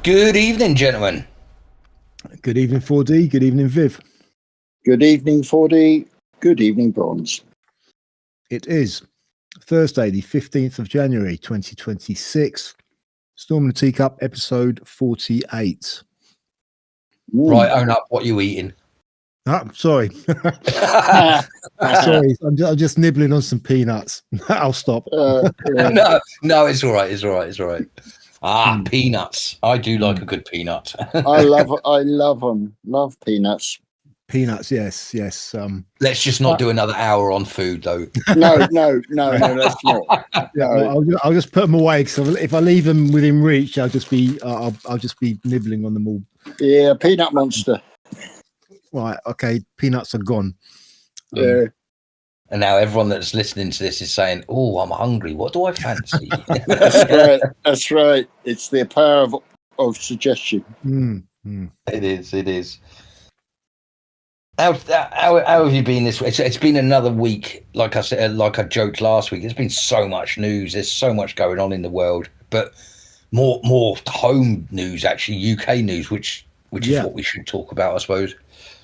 Good evening, gentlemen. Good evening, 4D. Good evening, Viv. Good evening, 4D. Good evening, Bronze. It is Thursday, the 15th of January, 2026. Storm in the Teacup, episode 48. Right, own up. What you eating? Ah, sorry. Sorry, I'm just nibbling on some peanuts. I'll stop. No, it's all right. It's all right. It's all right. Peanuts. I do like a good peanut. I love them. Love peanuts. Peanuts, yes. Let's just not do another hour on food, though. No, let's not. No. I'll just put them away because if I leave them within reach, I'll just be nibbling on them all. Yeah, peanut monster. Right, okay, peanuts are gone. Yeah. And now everyone that's listening to this is saying, "Oh, I'm hungry. What do I fancy?" That's right. It's the power of suggestion. It is. How have you been this week? It's been another week. Like I said, like I joked last week, there's been so much news. There's so much going on in the world, but more home news, actually, UK news, which is what we should talk about, I suppose.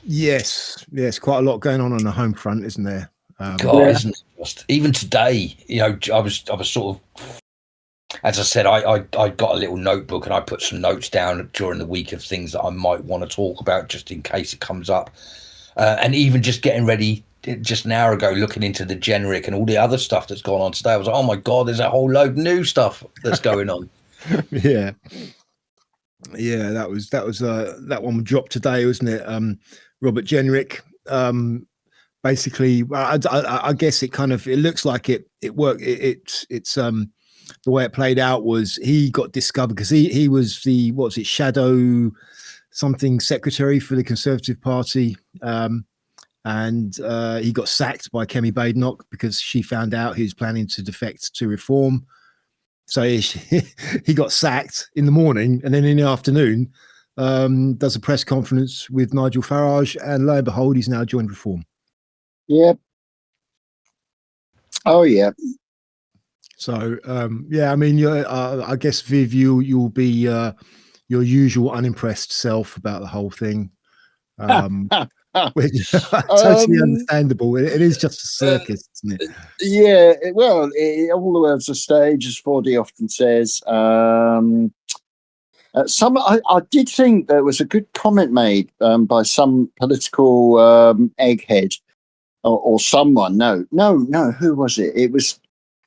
Yes, quite a lot going on the home front, isn't there? Isn't it just? Even today, I was sort of, as I said, I got a little notebook and I put some notes down during the week of things that I might want to talk about just in case it comes up. And even just getting ready just an hour ago, looking into the Jenrick and all the other stuff that's gone on today, I was like, oh my God, there's a whole load of new stuff that's going on. Yeah, that one dropped today, wasn't it? Robert Jenrick, basically, I guess it looks like it worked. It's the way it played out was he got discovered because he was the shadow something secretary for the Conservative Party, and he got sacked by Kemi Badenoch because she found out he was planning to defect to Reform. So he got sacked in the morning, and then in the afternoon does a press conference with Nigel Farage, and lo and behold, he's now joined Reform. Yep. Oh yeah. So I mean, I guess Viv, you'll be your usual unimpressed self about the whole thing, which is totally understandable. It is just a circus, isn't it? Yeah. Well, all the world's a stage, as 4D often says. I did think there was a good comment made by some political egghead or someone. No. Who was it? It was.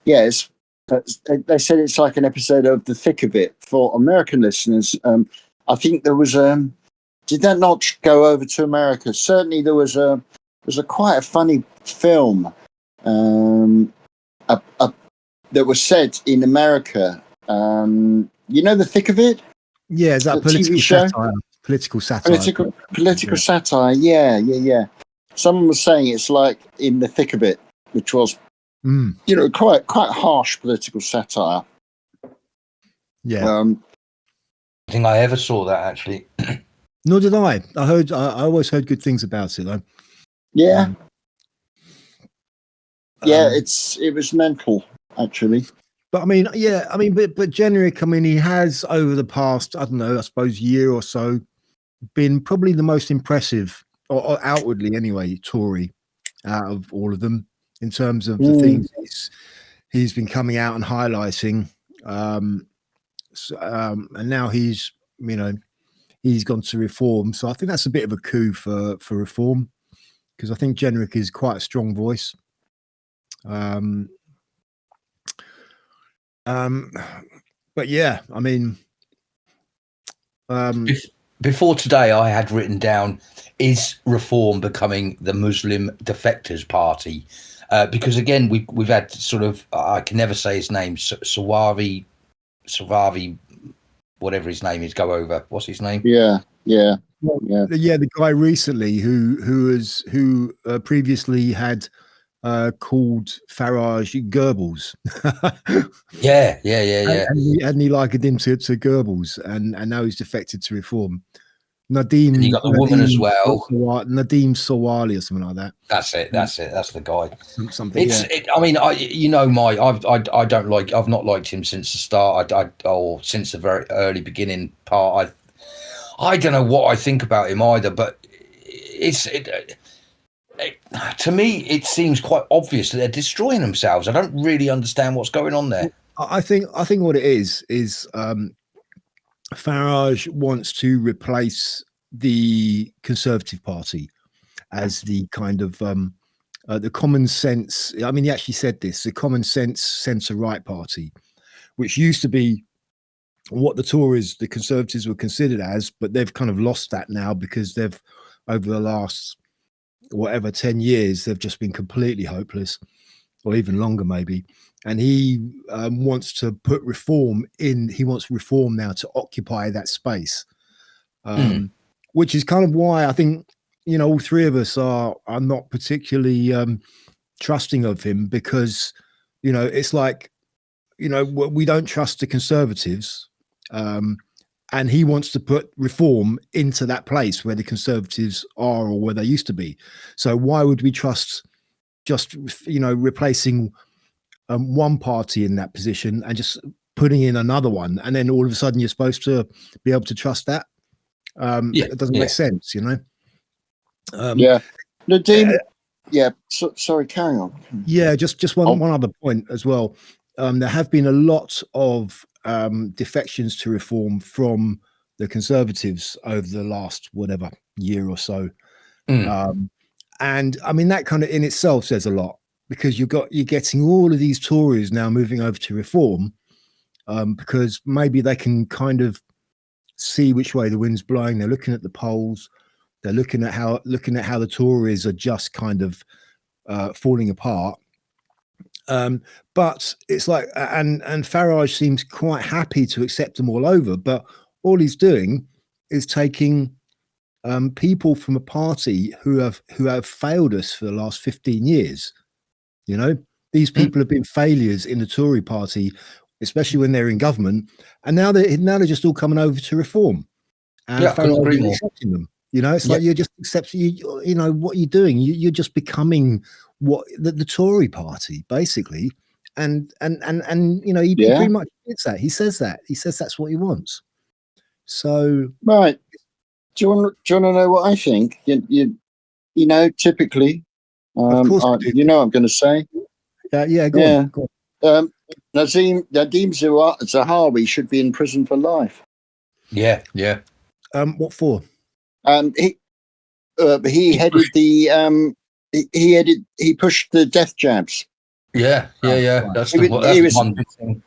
Yes. They said it's like an episode of The Thick of It for American listeners. I think there was did that not go over to America? Certainly, there was a quite a funny film that was set in America. The Thick of It. Yeah, is that a political satire? Political satire. Political satire. Yeah. Someone was saying it's like in The Thick of It, which was. Quite harsh political satire. Yeah. I don't think I ever saw that, actually. Nor did I. I always heard good things about it, though. Yeah. It was mental, actually. But but Jenrick, he has over the past, I don't know, I suppose year or so, been probably the most impressive, or outwardly anyway, Tory out of all of them. In terms of the things he's been coming out and highlighting, and now he's gone to Reform. So I think that's a bit of a coup for Reform, because I think Jenrick is quite a strong voice. But yeah, I mean, before today, I had written down: is Reform becoming the Muslim defectors party? Because again, we've had sort of, I can never say his name, Sawavi, whatever his name is, go over. What's his name? Yeah. The guy recently who previously had called Farage Goebbels. Yeah. And he likened him to Goebbels, and now he's defected to Reform. Nadeem. And you got the woman as well. Nadeem Sawali or something like that. That's it. That's the guy. Something. I mean, I don't like. I've not liked him since the start. Or since the very early beginning part. I don't know what I think about him either. But to me, it seems quite obvious that they're destroying themselves. I don't really understand what's going on there. I think what it is Farage wants to replace the Conservative Party as the kind of the common sense. I mean, he actually said this: the common sense centre-right party, which used to be what the Tories, the Conservatives, were considered as, but they've kind of lost that now because they've, over the last 10 years, they've just been completely hopeless, or even longer maybe. And he wants to put reform in. He wants reform now to occupy that space, which is kind of why I think, all three of us are not particularly trusting of him, because, it's like, we don't trust the Conservatives, and he wants to put reform into that place where the Conservatives are, or where they used to be. So why would we trust just, replacing one party in that position and just putting in another one, and then all of a sudden you're supposed to be able to trust that? It doesn't make sense, Nadeem, sorry, carry on. Yeah, just one other point as well. There have been a lot of defections to reform from the Conservatives over the last year or so, and I mean that kind of in itself says a lot, because you're getting all of these Tories now moving over to reform, because maybe they can kind of see which way the wind's blowing. They're looking at the polls. They're looking at how the Tories are just kind of falling apart. But it's like, and Farage seems quite happy to accept them all over, but all he's doing is taking people from a party who have failed us for the last 15 years. These people have been failures in the Tory party, especially when they're in government, and now they're just all coming over to reform, and Farage is accepting them. It's like you're just accepting. What you're doing. You're just becoming what the Tory party, basically, and he pretty much gets that. He says that's what he wants. So right. Do you want to know what I think? Typically, of course, what I'm going to say. Go on. Nadeem Zahawi should be in prison for life. Yeah. What for? He headed the he pushed the death jabs. Yeah. That's he was one big thing.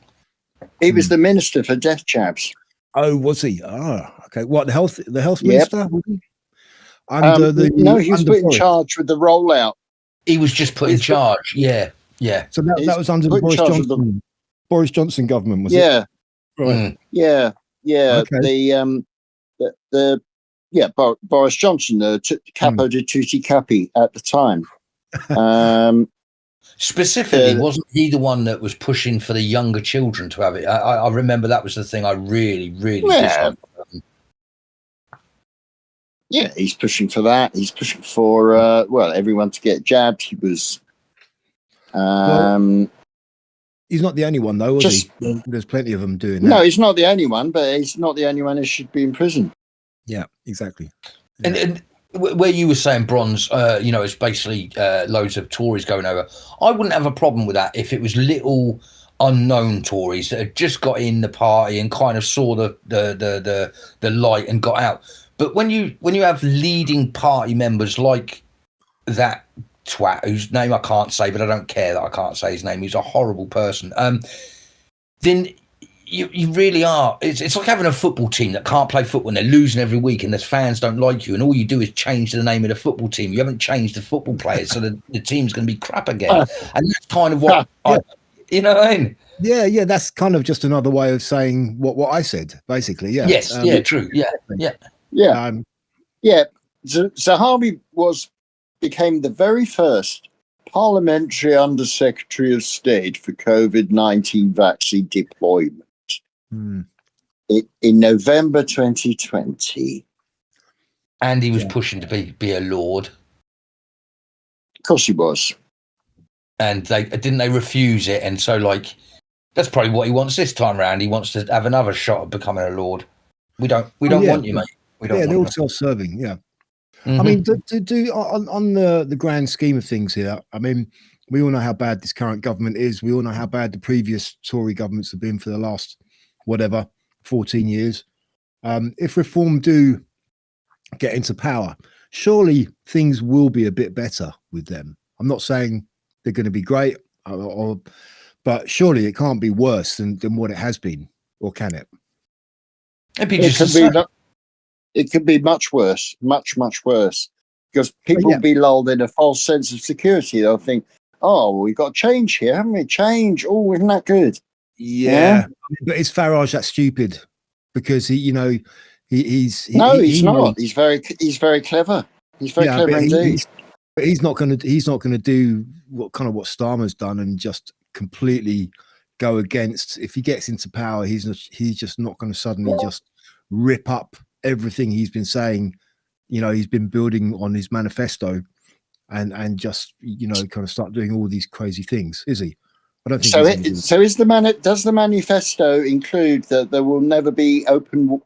He was the minister for death jabs. Oh, was he? Oh, okay. What, the health minister? Was he? He was put in charge with the rollout. He was just put in charge. Yeah. So that was under the Boris Johnson government, was it? Right. Yeah. Okay. Boris Johnson took the capo di tutti capi at the time. Specifically, wasn't he the one that was pushing for the younger children to have it? I remember that was the thing I really, really disliked. Yeah, he's pushing for that. He's pushing for everyone to get jabbed. He was. He's not the only one, though, was he? There's plenty of them doing that. No, he's not the only one, but he's not the only one who should be in prison. Yeah, exactly. Yeah. And where you were saying, Bronze, it's basically loads of Tories going over. I wouldn't have a problem with that if it was little unknown Tories that had just got in the party and kind of saw the light and got out. But when you have leading party members like that twat, whose name I can't say, but I don't care that I can't say his name, he's a horrible person, then you really are. It's like having a football team that can't play football and they're losing every week and the fans don't like you, and all you do is change the name of the football team. You haven't changed the football players, so the team's going to be crap again. And that's kind of what you know what I mean? Yeah, that's kind of just another way of saying what I said, basically. Yeah. Yes, true. Yeah. Zahawi became the very first parliamentary Undersecretary of State for COVID-19 vaccine deployment in November 2020. and he was pushing to be a lord. Of course he was. And they refuse it, and so like that's probably what he wants this time around. He wants to have another shot at becoming a lord. We don't want you, mate. We don't. They're all self-serving. Yeah. Mm-hmm. I mean, do on the grand scheme of things here. I mean, we all know how bad this current government is. We all know how bad the previous Tory governments have been for the last 14 years. If Reform do get into power, surely things will be a bit better with them. I'm not saying they're going to be great, but surely it can't be worse than what it has been, or can it? It could be much worse, much worse, because people will be lulled in a false sense of security. They'll think, "Oh, we've got change here, haven't we? Change. Oh, isn't that good?" Yeah. But is Farage that stupid? Because he's not. He's very clever. He's very clever indeed. But he's not going to do what Starmer's done and just completely go against. If he gets into power, he's just not going to suddenly just rip up everything he's been saying. He's been building on his manifesto, and just kind of start doing all these crazy things, is he? I don't think does the manifesto include that there will never be open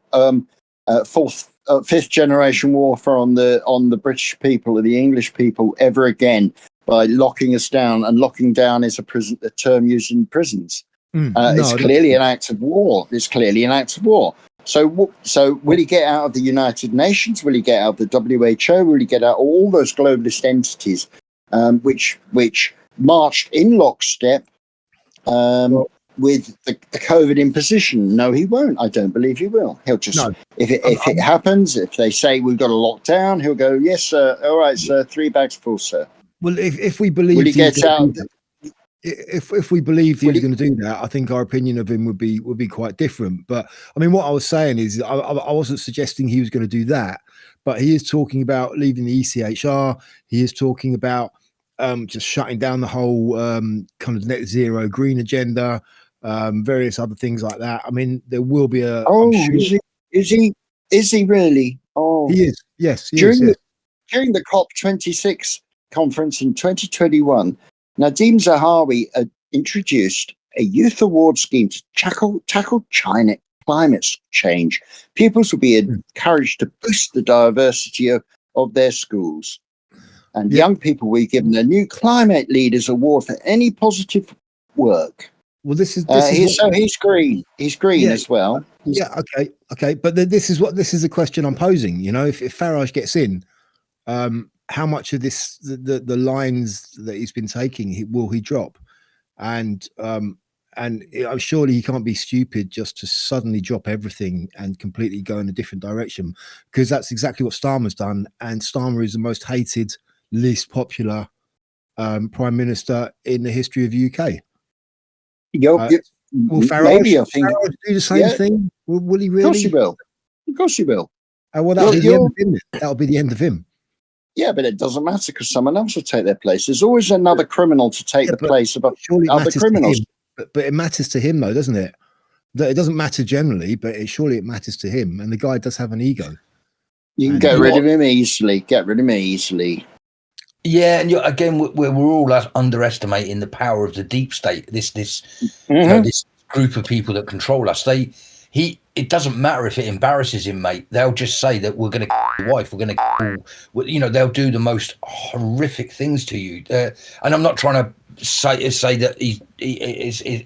fifth generation warfare on the British people or the English people ever again by locking us down? And locking down is a term used in prisons. It's clearly an act of war. So will he get out of the United Nations? Will he get out of the WHO? Will he get out of all those globalist entities which marched in lockstep with the COVID imposition? No, he won't. I don't believe he will. He'll just if it happens, if they say we've got to lock down, he'll go, "Yes, sir. All right, sir. 3 bags full, sir." Well, if we believe he gets out. If we believe he was going to do that, I think our opinion of him would be quite different. But I mean, what I was saying is, I wasn't suggesting he was going to do that, but he is talking about leaving the ECHR. He is talking about just shutting down the whole kind of net zero green agenda, various other things like that. I mean, there will be a. Oh, sure, is he really? Oh, he is. Yes, during the COP26 conference in 2021. Nadeem Zahawi introduced a youth award scheme to tackle climate change. Pupils will be encouraged to boost the diversity of their schools. And young people will be given a new Climate Leaders Award for any positive work. Well, he's green. He's green as well. Okay. But this is the question I'm posing. If Farage gets in, how much of this the lines that he's been taking will he drop? And surely he can't be stupid just to suddenly drop everything and completely go in a different direction, because that's exactly what Starmer's done. And Starmer is the most hated, least popular prime minister in the history of the UK. Will Farage do the same thing? Will he really? Of course he will. Well, that'll be the end of him. That'll be the end of him. Yeah, but it doesn't matter, because someone else will take their place. There's always another criminal to take the place of other criminals. But it matters to him, though, doesn't it? It doesn't matter generally, but surely it matters to him. And the guy does have an ego. You can get rid of him easily. Yeah, and again, we're all underestimating the power of the deep state. This this group of people that control us. It doesn't matter if it embarrasses him, mate. They'll just say that we're going to kill your wife. We're going to kill. They'll do the most horrific things to you. And I'm not trying to say that he is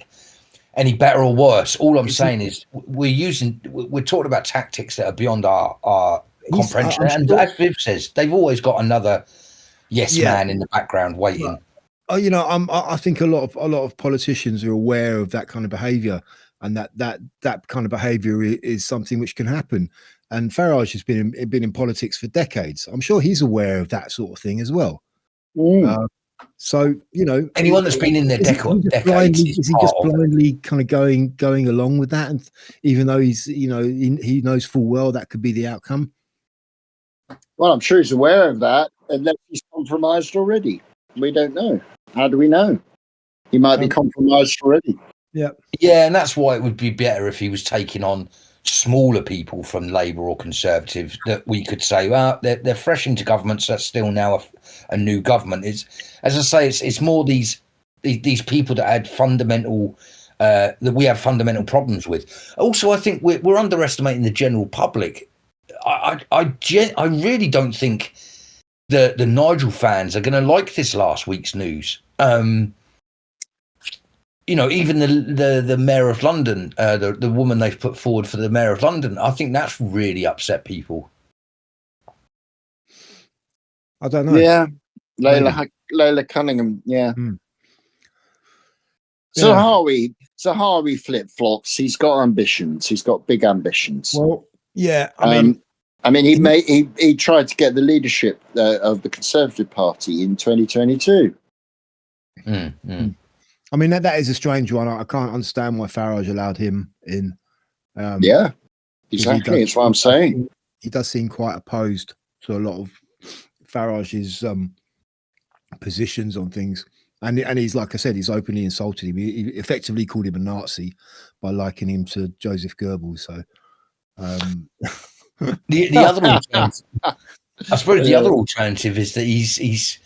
any better or worse. All I'm saying is we're talking about tactics that are beyond our comprehension. And as Viv says, they've always got another man in the background waiting. I think a lot of politicians are aware of that kind of behaviour, and that kind of behaviour is something which can happen. And Farage has been in politics for decades. I'm sure he's aware of that sort of thing as well. So anyone that's been in there decades, is he just blindly kind of going along with that, and even though he knows full well that could be the outcome? Well, I'm sure he's aware of that, unless he's compromised already. We don't know. How do we know? He might be compromised already. Yeah, and that's why it would be better if he was taking on smaller people from Labour or Conservative that we could say, well, they're fresh into government, so that's still now a new government. It's, as I say, it's more these people that had fundamental that we have fundamental problems with. Also, I think we're underestimating the general public. I really don't think the Nigel fans are going to like this last week's news. Even the mayor of London, the woman they've put forward for the mayor of London, I think that's really upset people. I don't know. Yeah, Layla Cunningham. Yeah. Zahawi flip flops. He's got ambitions. He's got big ambitions. Well, yeah. He tried to get the leadership of the Conservative Party in 2022. I mean, that is a strange one. I can't understand why Farage allowed him in. Yeah, exactly. That's what I'm saying. He does seem quite opposed to a lot of Farage's positions on things. And he's, like I said, he's openly insulted him. He effectively called him a Nazi by likening him to Joseph Goebbels. So the other alternative, I suppose, the other alternative is that he's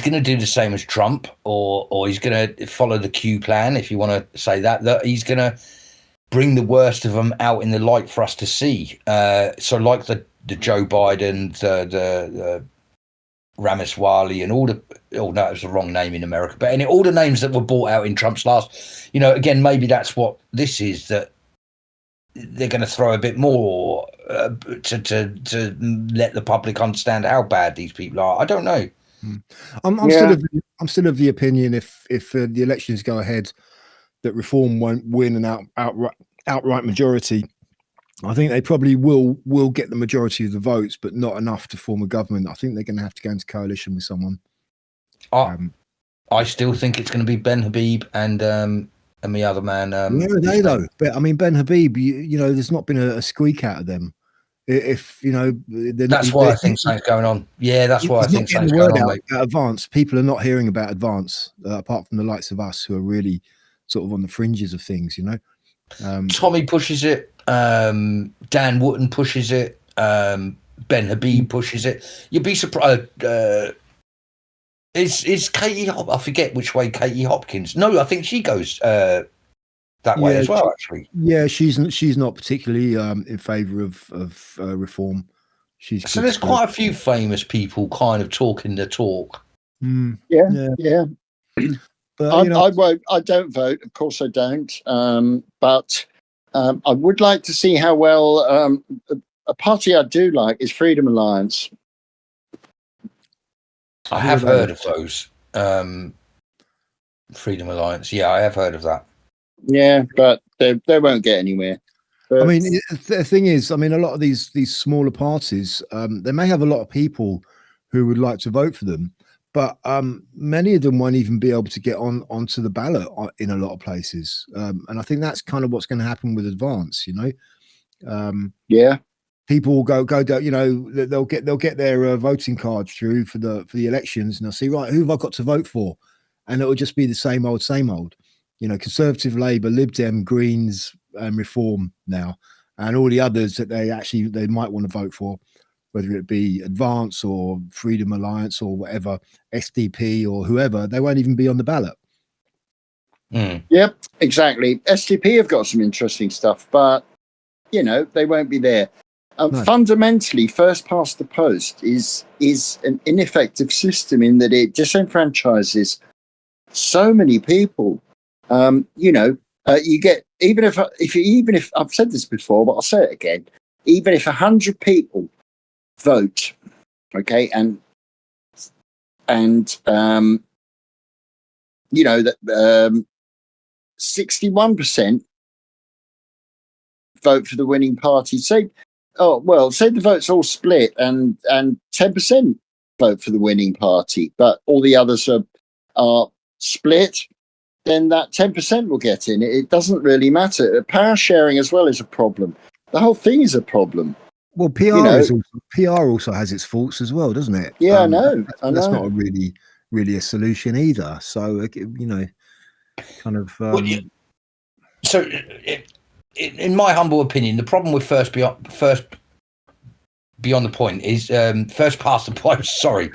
going to do the same as Trump, or he's going to follow the Q plan, if you want to say that he's going to bring the worst of them out in the light for us to see. So like the Joe Biden, the Ramaswamy, and all the, no, it was the wrong name in America, but and all the names that were brought out in Trump's last, again, maybe that's what this is, that they're going to throw a bit more to let the public understand how bad these people are. I don't know. I'm still of the opinion if the elections go ahead, that Reform won't win an outright majority. I think they probably will get the majority of the votes, but not enough to form a government. I think they're going to have to go into coalition with someone. I still think it's going to be Ben Habib and the other man. Where are they though? But I mean, Ben Habib, there's not been a squeak out of them. If that's why I think something's going on. Yeah, that's why I think something's going on. About Advance, people are not hearing about Advance, apart from the likes of us, who are really sort of on the fringes of things. Tommy pushes it. Dan Wootton pushes it. Ben Habib pushes it. You'd be surprised. Is Katie I forget which way Katie Hopkins. No, I think she goes that way as well. Actually, yeah, she's not particularly in favour of Reform. So there's quite a few famous people kind of talking the talk. Yeah. But, I don't vote. Of course, I don't. But I would like to see how well a party I do like is Freedom Alliance. I have heard of those. Freedom Alliance. Yeah, I have heard of that. Yeah, but they won't get anywhere. But, I mean, the thing is, a lot of these smaller parties, they may have a lot of people who would like to vote for them, but many of them won't even be able to get onto the ballot in a lot of places. And I think that's kind of what's going to happen with Advance. People will go down. They'll get their voting cards through for the elections, and they'll see, right, who have I got to vote for, and it will just be the same old. Conservative, Labour, Lib Dem, Greens, and Reform now, and all the others that they might want to vote for, whether it be Advance or Freedom Alliance or whatever, SDP or whoever, they won't even be on the ballot. Yep, exactly. SDP have got some interesting stuff, but they won't be there. No. Fundamentally, first past the post is an ineffective system in that it disenfranchises so many people. You get, even if I've said this before, but I'll say it again, even if 100 people vote, okay, and that 61% vote for the winning party. Say the vote's all split and 10% vote for the winning party, but all the others are split, then that 10% will get in. It doesn't really matter. Power sharing as well is a problem. The whole thing is a problem. Well, PR also has its faults as well, doesn't it? Yeah, I know. That's not a really a solution either. So, kind of. in my humble opinion, the problem with first beyond the point is first past the point. Sorry,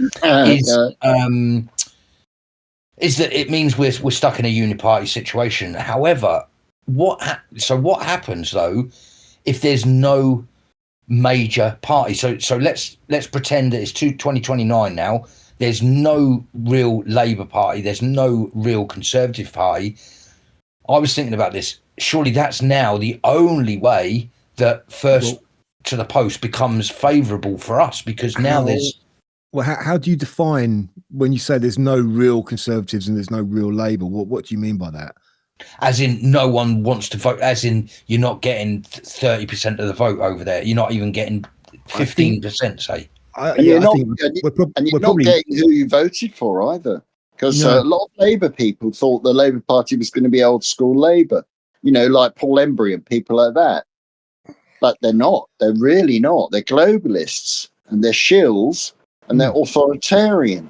is that it means we're stuck in a uniparty situation. However, what happens though if there's no major party? So let's pretend that it's 2029 now. There's no real Labour Party. There's no real Conservative Party. I was thinking about this. Surely that's now the only way that first to the post becomes favourable for us, because now there's. Well, how do you define when you say there's no real Conservatives and there's no real Labour? What do you mean by that? As in, no one wants to vote. As in, you're not getting 30% of the vote over there. You're not even getting 15%, say. You're not getting who you voted for either, because a lot of Labour people thought the Labour Party was going to be old school Labour, like Paul Embry and people like that. But they're not. They're really not. They're globalists and they're shills and they're authoritarian.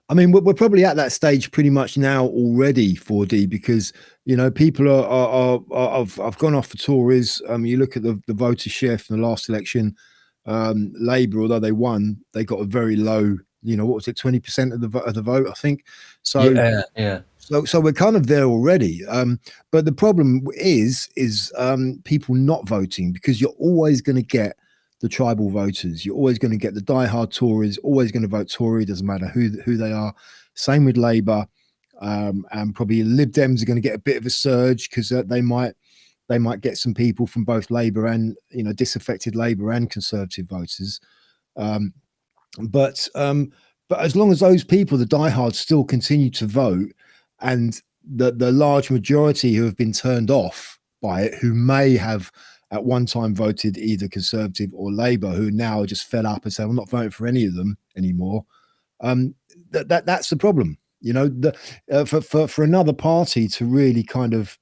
I mean, we're probably at that stage pretty much now already, 4D, because people I've gone off the Tories. You look at the voter share from the last election. Labour, although they won, they got a very low. What was it, 20% of the vote, I think. So yeah. So we're kind of there already. But the problem is people not voting, because you're always going to get the tribal voters. You're always going to get the diehard Tories, always going to vote Tory, doesn't matter who they are. Same with Labour, and probably Lib Dems are going to get a bit of a surge, because they might get some people from both Labour and disaffected Labour and Conservative voters. But as long as those people, the diehards, still continue to vote, and the large majority who have been turned off by it, who may have at one time voted either Conservative or Labour, who now are just fed up and say, I'm not voting for any of them anymore. That's the problem. For another party to really kind of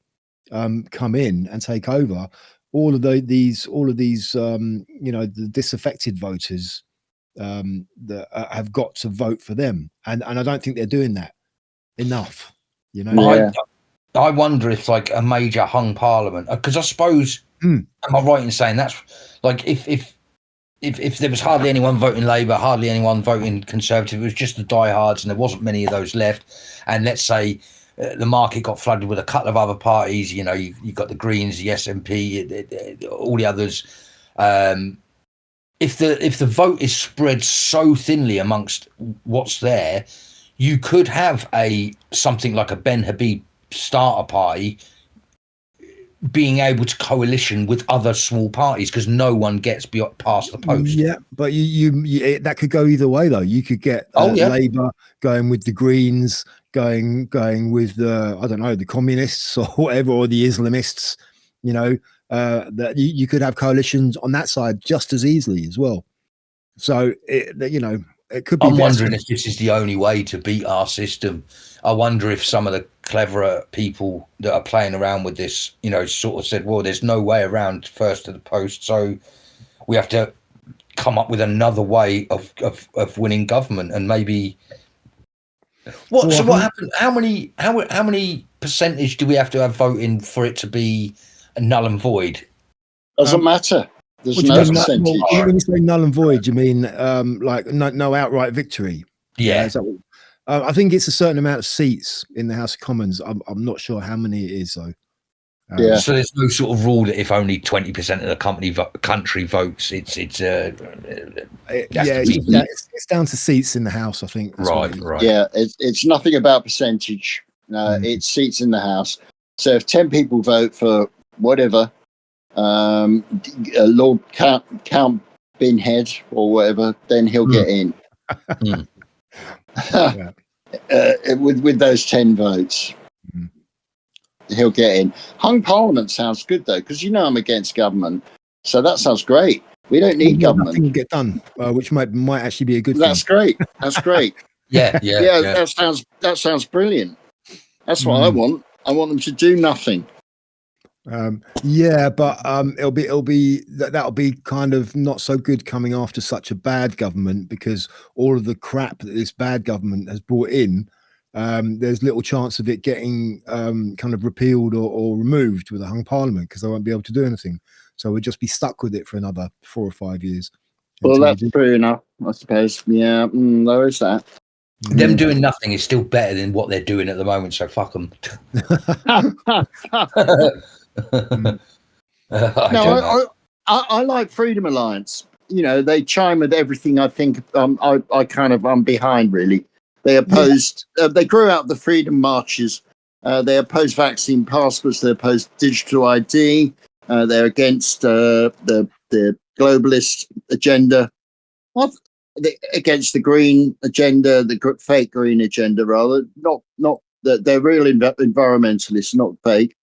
come in and take over, all of these the disaffected voters that have got to vote for them, and I don't think they're doing that enough. I wonder if like a major hung parliament, because I suppose am I right in saying that's like if there was hardly anyone voting Labour, hardly anyone voting Conservative, it was just the diehards, and there wasn't many of those left, and let's say the market got flooded with a couple of other parties, you got the Greens, the SNP, all the others. If the vote is spread so thinly amongst what's there, you could have something like a Ben Habib starter party being able to coalition with other small parties, because no one gets past the post. Yeah, but you that could go either way though. You could get Labour going with the Greens, going with the communists or whatever, or the Islamists. That you could have coalitions on that side just as easily as well. So it could be. I'm wondering if this is the only way to beat our system. I wonder if some of the cleverer people that are playing around with this, sort of said, well, there's no way around first to the post, so we have to come up with another way of winning government. And maybe what happened? How many percentage do we have to have voting for it to be a null and void? Doesn't matter. There's no percentage. When you say null and void, you mean like no outright victory? Yeah. I think it's a certain amount of seats in the House of Commons. I'm not sure how many it is though. So there's no sort of rule that if only 20% of the country votes, it's down to seats in the House, I think. Right. Yeah, it's nothing about percentage. No, it's seats in the House. So if 10 people vote for whatever, Lord Count Binhead or whatever, then he'll get in. With those 10 votes, he'll get in. Hung Parliament sounds good though, because I'm against government, so that sounds great. We don't need government. Nothing will get done, which might actually be a good thing. That's great. That's great. Yeah. That sounds brilliant. That's what I want. I want them to do nothing. But it'll be kind of not so good coming after such a bad government, because all of the crap that this bad government has brought in there's little chance of it getting kind of repealed or removed with a hung parliament, because they won't be able to do anything. So we'll just be stuck with it for another 4 or 5 years. Well, that's true enough, I suppose. Yeah, there is that. Them doing nothing is still better than what they're doing at the moment, so fuck them. I like Freedom Alliance. They chime with everything I think I'm behind, really. They opposed, they grew out the freedom marches. They opposed vaccine passports. They opposed digital ID. They're against the globalist agenda. Against the green agenda, the fake green agenda, rather. Not that they're real environmentalists, not fake.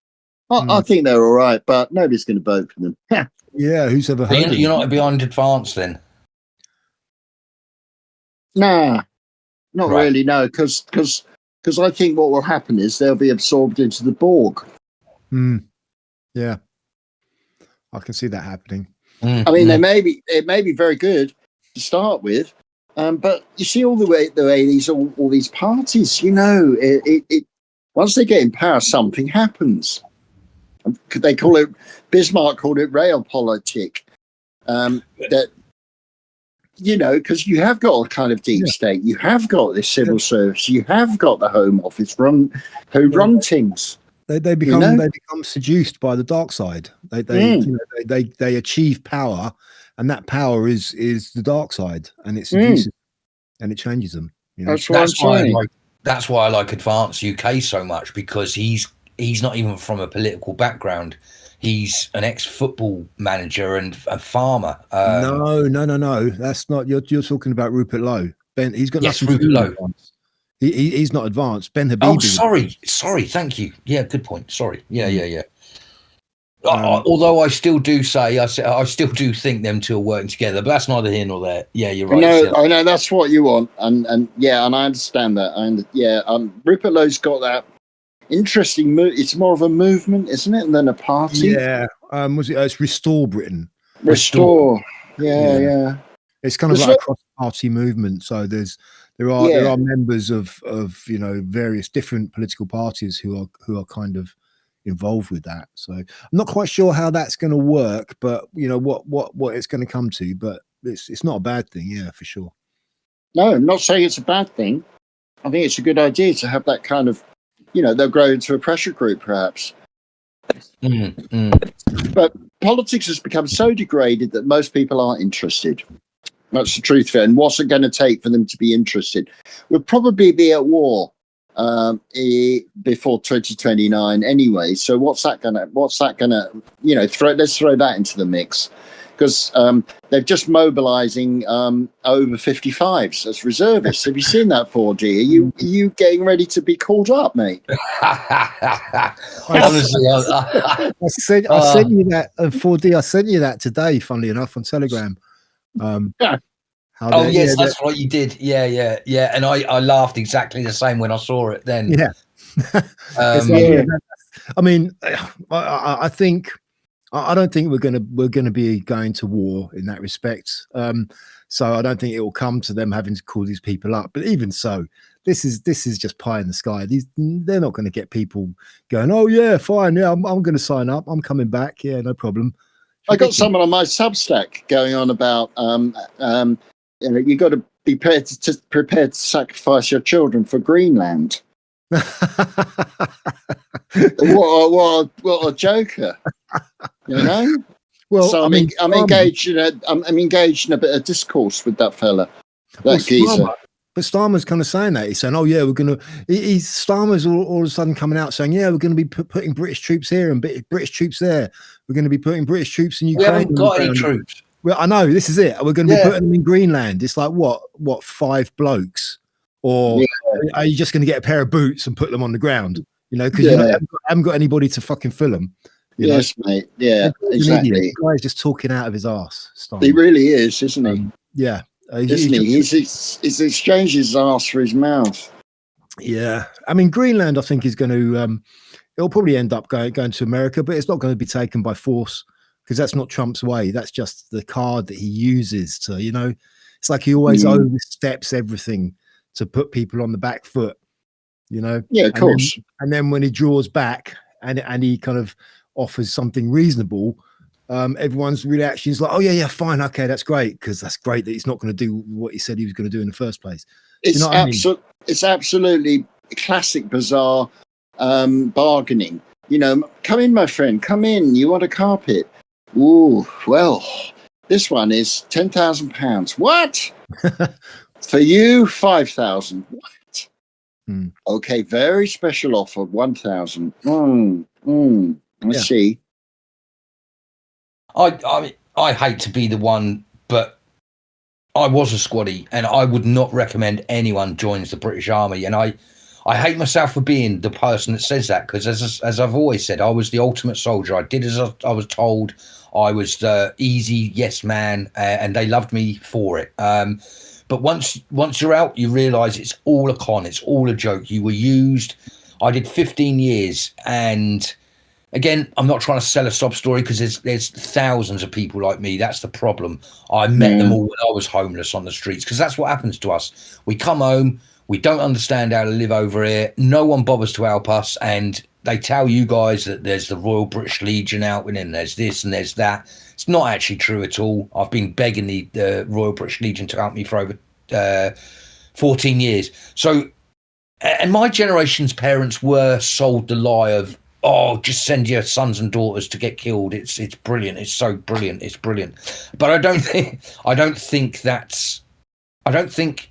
I think they're all right, but nobody's going to vote for them. Yeah, who's ever heard of You're not behind Advance then? Nah, not really, no, because I think what will happen is they'll be absorbed into the Borg. Yeah, I can see that happening. I mean, it may be very good to start with, but you see all the way all these parties, once they get in power, something happens. They call it, Bismarck called it realpolitik. That, because you have got a kind of deep state, you have got this civil service, you have got the Home Office run things. They become seduced by the dark side. They achieve power, and that power is the dark side, and it seduces and it changes them. That's what I'm saying. That's why I like Advance UK so much, because he's not even from a political background. He's an ex-football manager and a farmer. No. That's not. You're talking about Rupert Lowe. Ben, he's got nothing Rupert to do with Lowe. Advance. He's not Advanced. Ben Habib. Oh, sorry. Thank you. Yeah, good point. Sorry. Yeah. Although I still do think them two are working together, but that's neither here nor there. Yeah, you're right. No, I know that's what you want, and I understand that. Rupert Lowe's got that interesting it's more of a movement, isn't it, than a party? Yeah. It's Restore Britain. Restore. Yeah. It's kind of like a cross-party movement. So there are members of various different political parties who are kind of involved with that. So I'm not quite sure how that's going to work, but what it's going to come to. But it's not a bad thing, yeah, for sure. No, I'm not saying it's a bad thing. I think it's a good idea to have that kind of, they'll grow into a pressure group, perhaps. But politics has become so degraded that most people aren't interested. That's the truth of it. And what's it going to take for them to be interested? We'll probably be at war before 2029 anyway. So what's that gonna let's throw that into the mix, because they're just mobilizing over 55s as reservists. Have you seen that, 4D? Are you getting ready to be called up, mate? Honestly, I sent you that 4D. I sent you that today, funnily enough, on Telegram. Yes, that's right, you did. Yeah. And I laughed exactly the same when I saw it then. Yeah. I mean, I think I don't think we're gonna be going to war in that respect. So I don't think it will come to them having to call these people up. But even so, this is just pie in the sky. They're not going to get people going, oh yeah, fine, yeah, I'm going to sign up. I'm coming back. Yeah, no problem. I got someone on my Substack going on about you got to be prepared to sacrifice your children for Greenland. what a joker, Well, so I'm engaged in a bit of discourse with that fella, geezer. But Starmer's kind of saying that. He's saying, "Oh yeah, we're going to." Starmer's all of a sudden coming out saying, "Yeah, we're going to be putting British troops here and British troops there. We're going to be putting British troops in Ukraine." We haven't got any troops. Well, I know this is it. We're going to be putting them in Greenland. It's like what 5 blokes, or are you just going to get a pair of boots and put them on the ground? Because you haven't got anybody to fucking fill them. Yes, mate. Yeah, exactly. The guy's just talking out of his arse. Starmer. He really is, isn't he? Yeah. Isn't he? He's exchanged his arse for his mouth. Yeah. I mean, Greenland, I think, is going to, it'll probably end up going to America, but it's not going to be taken by force, because that's not Trump's way. That's just the card that he uses to, it's like he always oversteps everything to put people on the back foot. you know. Yeah, of course. And then when he draws back and he kind of offers something reasonable, everyone's reaction is like, oh yeah, fine, okay, that's great, because that's great that he's not going to do what he said he was going to do in the first place. Do you know what I mean? It's absolutely classic bizarre bargaining. You know, come in, my friend, come in. You want a carpet? Ooh, well, this one is £10,000. What? For you, 5,000. What? Okay, very special offer, 1,000. I see. I hate to be the one, but I was a squaddy, and I would not recommend anyone joins the British Army. And I hate myself for being the person that says that, because as I've always said, I was the ultimate soldier. I did as I was told. I was the easy yes man, and they loved me for it. But once you're out, you realise it's all a con. It's all a joke. You were used. I did 15 years, and again, I'm not trying to sell a sob story, because there's thousands of people like me. That's the problem. I met them all when I was homeless on the streets, because that's what happens to us. We come home, we don't understand how to live over here. No one bothers to help us, and they tell you guys that there's the Royal British Legion out, and there's this and there's that. It's not actually true at all. I've been begging the Royal British Legion to help me for over 14 years. So, and my generation's parents were sold the lie of, oh, just send your sons and daughters to get killed. It's brilliant. It's so brilliant. It's brilliant. But I don't think,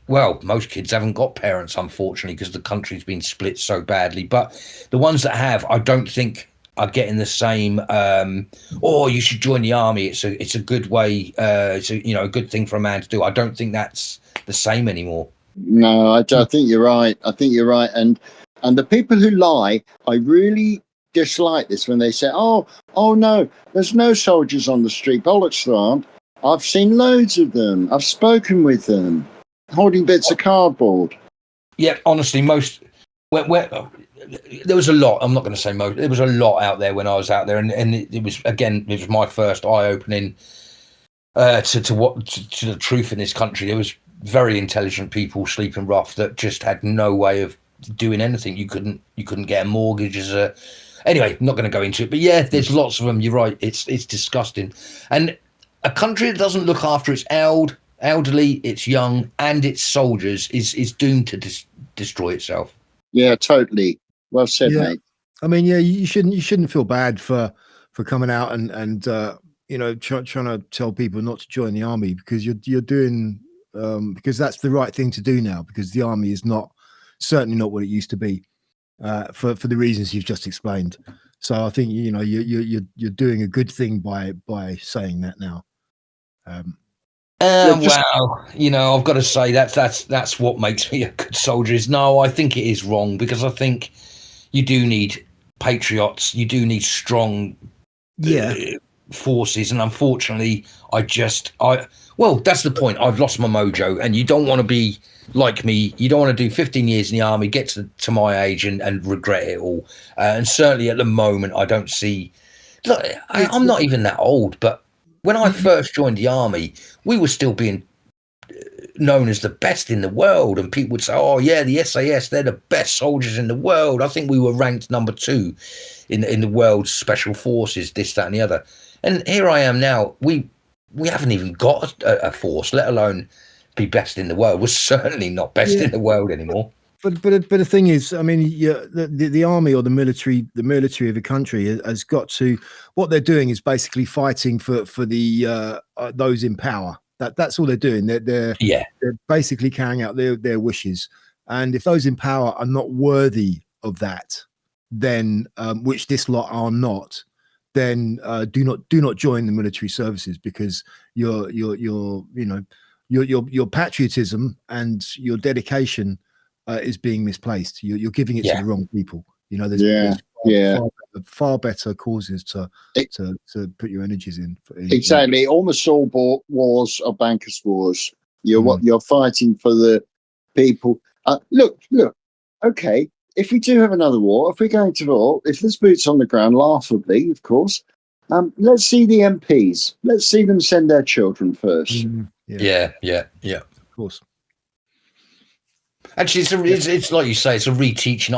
well, most kids haven't got parents, unfortunately, because the country's been split so badly. But the ones that have, I don't think are getting the same, you should join the army. It's a good way, it's a good thing for a man to do. I don't think that's the same anymore. No, I think you're right. And the people who lie, I really dislike this when they say, oh no, there's no soldiers on the street. Bollocks there aren't. I've seen loads of them. I've spoken with them, holding bits of cardboard. Yeah, honestly, there was a lot. I'm not going to say most. There was a lot out there when I was out there, and it was my first eye-opening to the truth in this country. There was very intelligent people sleeping rough that just had no way of doing anything. You couldn't get a mortgage anyway, I'm not going to go into it, but yeah, there's lots of them. You're right. It's disgusting. And a country that doesn't look after its elderly, its young, and its soldiers is doomed to destroy itself. Yeah, totally. Well said, mate. I mean, yeah, you shouldn't feel bad for coming out and trying to tell people not to join the army, because you're doing because that's the right thing to do now, because the army is certainly not what it used to be, for the reasons you've just explained. So I think you're doing a good thing by saying that now. Well, I've got to say that's what makes me a good soldier. I think it is wrong, because I think you do need patriots. You do need strong forces, and unfortunately, that's the point. I've lost my mojo, and you don't want to be like me. You don't want to do 15 years in the army, get to my age, and regret it all. And certainly at the moment, I don't see. Look, I'm not even that old, but when I first joined the army, we were still being known as the best in the world, and people would say, oh yeah, the SAS, they're the best soldiers in the world. I think we were ranked number 2 in the world's special forces, this, that, and the other. And here I am now. We haven't even got a force, let alone be best in the world. We're certainly not best in the world anymore. But the thing is, I mean, the army or the military of a country has got to. What they're doing is basically fighting for the those in power. That's all they're doing. They're basically carrying out their wishes. And if those in power are not worthy of that, then which this lot are not, then do not join the military services, because your patriotism and your dedication is being misplaced. You're giving it to the wrong people. There's far better causes to put your energies in. Exactly. Almost all wars are bankers' wars. You're fighting for the people. Look. Okay, if we do have another war, if we're going to war, if there's boots on the ground, laughably, of course, let's see the MPs. Let's see them send their children first. Yeah. Of course. Actually, it's like you say, it's a reteaching.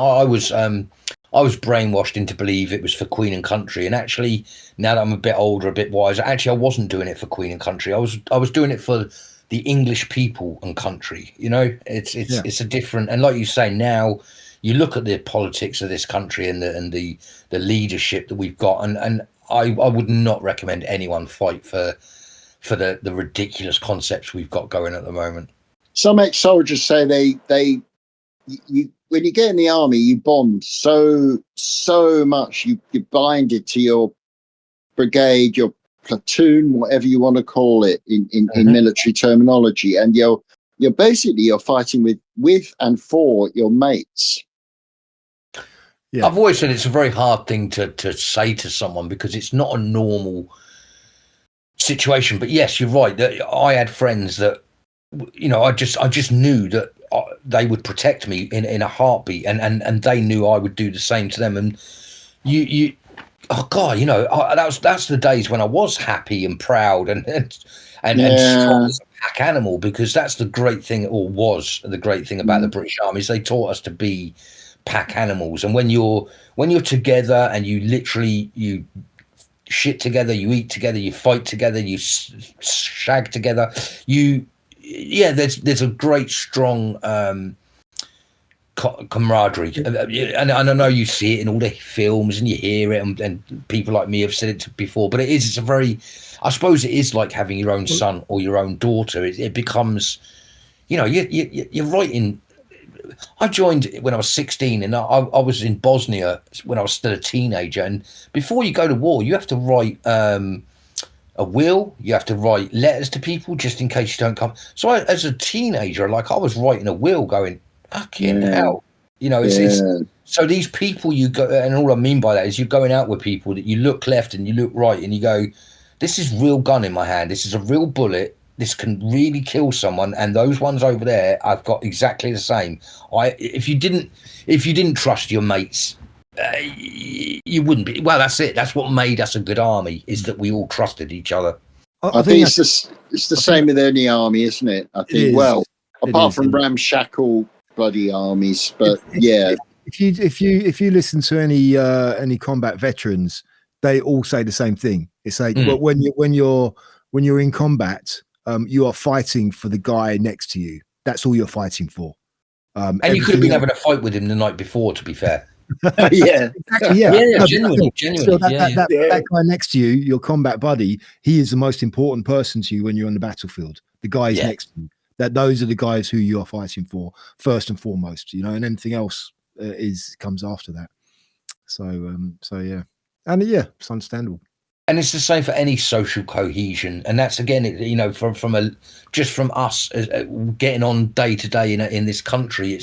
I was brainwashed into believe it was for Queen and Country, and actually, now that I'm a bit older, a bit wiser, actually, I wasn't doing it for Queen and Country. I was doing it for the English people and country. You know, it's a different. And like you say, now you look at the politics of this country and the leadership that we've got, and I would not recommend anyone fight for the ridiculous concepts we've got going at the moment. Some ex-soldiers say you when you get in the army, you bond so much. You're binded to your brigade, your platoon, whatever you want to call it in military terminology, and you're fighting with and for your mates. Yeah. I've always said it's a very hard thing to say to someone because it's not a normal situation. But yes, you're right. That I had friends that, you know, I just knew that they would protect me in a heartbeat, and they knew I would do the same to them. And you oh God, you know, that's the days when I was happy and proud and strong as a pack animal, because that's the great thing, or was the great thing about the British Army, is they taught us to be pack animals. And when you're together and you literally you shit together, you eat together, you fight together, you shag together, there's a great strong camaraderie, and I know you see it in all the films and you hear it, and people like me have said it before, but it's a very, I suppose it is like having your own son or your own daughter. It becomes, you know, you're writing. I joined when I was 16, and I was in Bosnia when I was still a teenager, and before you go to war you have to write a will, you have to write letters to people just in case you don't come. So as a teenager, like, I was writing a will going, fucking hell, you know, it's so these people you go, and all I mean by that is you're going out with people that you look left and you look right and you go, this is real gun in my hand, this is a real bullet, this can really kill someone, and those ones over there I've got exactly the same. If you didn't trust your mates, you wouldn't be. Well, that's it. That's what made us a good army, is that we all trusted each other. I think it's the same with any army, isn't it? I think. Well, apart from ramshackle bloody armies, but if you listen to any combat veterans, they all say the same thing. It's like, but when you're in combat, you are fighting for the guy next to you. That's all you're fighting for. And you could have been having a fight with him the night before, to be fair. Exactly, genuinely. So that guy next to you, your combat buddy, he is the most important person to you when you're on the battlefield. The guys next to you, those are the guys who you are fighting for first and foremost, you know, and anything else comes after that. So yeah, and it's understandable. And it's the same for any social cohesion, and that's again, you know, from us getting on day to day in this country.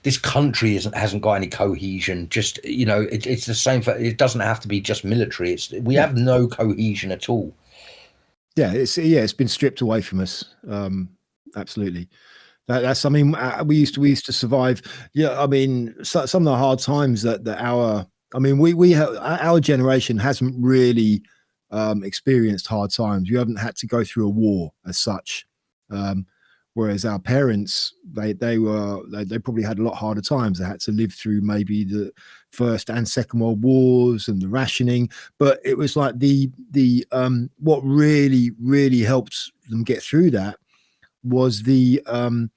This country hasn't got any cohesion. Just, you know, it's the same for. It doesn't have to be just military. We have no cohesion at all. Yeah, it's been stripped away from us. Absolutely. That's. I mean, we used to survive. Yeah, I mean, some of the hard times that our. I mean, our generation hasn't really experienced hard times. You haven't had to go through a war as such. Whereas our parents, they probably had a lot harder times. They had to live through maybe the First and Second World Wars and the rationing. But it was like the what really helped them get through that was the kind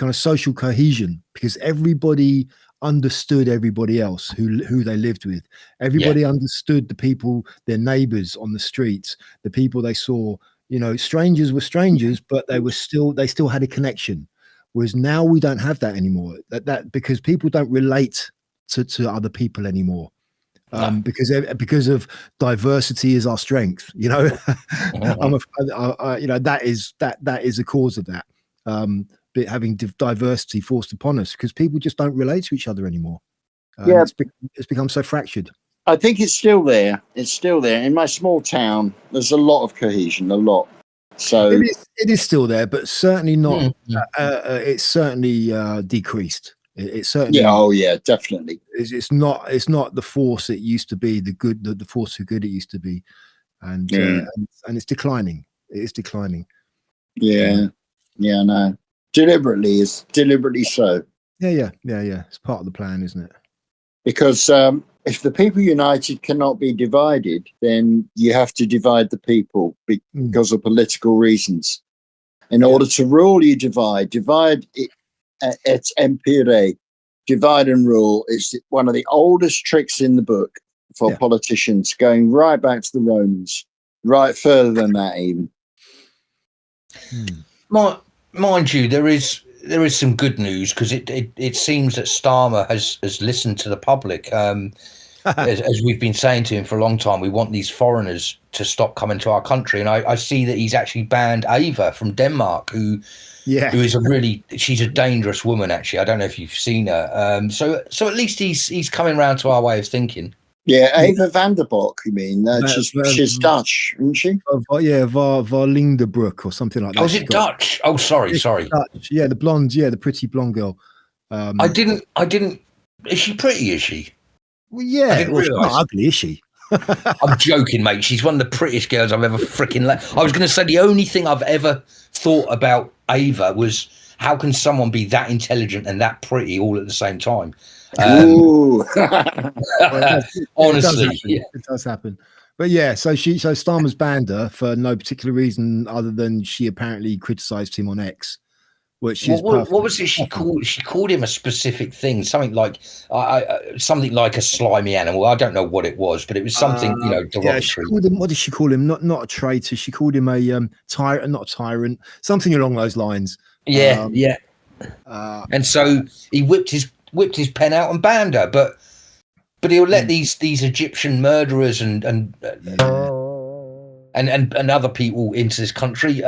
of social cohesion, because everybody understood everybody else who they lived with. Everybody understood the people, their neighbors on the streets, the people they saw. You know, strangers were strangers, but they still had a connection. Whereas now we don't have that anymore. That because people don't relate to other people anymore. Because of diversity is our strength. You know, you know, that is a cause of that. Having diversity forced upon us, because people just don't relate to each other anymore. It's become so fractured. I think it's still there. It's still there. In my small town, there's a lot of cohesion, a lot. So it is still there, but certainly not. It's certainly decreased. It's certainly definitely. It's not the force it used to be. The force for good it used to be, and it's declining. It is declining. Yeah, no. Deliberately so. Yeah. It's part of the plan, isn't it? Because if the people united cannot be divided, then you have to divide the people because of political reasons. In order to rule, you divide it, it's empire, divide and rule. It's one of the oldest tricks in the book for politicians, going right back to the Romans, right further than that even. Mind you, there is some good news, because it seems that Starmer has listened to the public. As we've been saying to him for a long time, we want these foreigners to stop coming to our country, and I see that he's actually banned Ava from Denmark, who is she's a dangerous woman, actually. I don't know if you've seen her. So at least he's coming round to our way of thinking. Yeah, Ava van der Bock, you mean? She's Dutch, isn't she? Varlinderbroek or something like that. Oh, is it Dutch? Oh, sorry. Dutch. Yeah, the blonde, the pretty blonde girl. I didn't. Is she pretty? Is she? Well, yeah. I didn't realise. She's not ugly, is she? I'm joking, mate. She's one of the prettiest girls I've ever freaking I was going to say the only thing I've ever thought about Ava was, how can someone be that intelligent and that pretty all at the same time? Honestly, it does happen. But yeah, so Starmer's banned her for no particular reason other than she apparently criticised him on X. Which is what was it she called? She called him a specific thing, something like a slimy animal. I don't know what it was, but it was something derogatory. Yeah, she called him, what did she call him? Not a traitor. She called him a tyrant, not a tyrant, something along those lines. Yeah. And so he whipped his pen out and banned her, but he'll let these Egyptian murderers and other people into this country.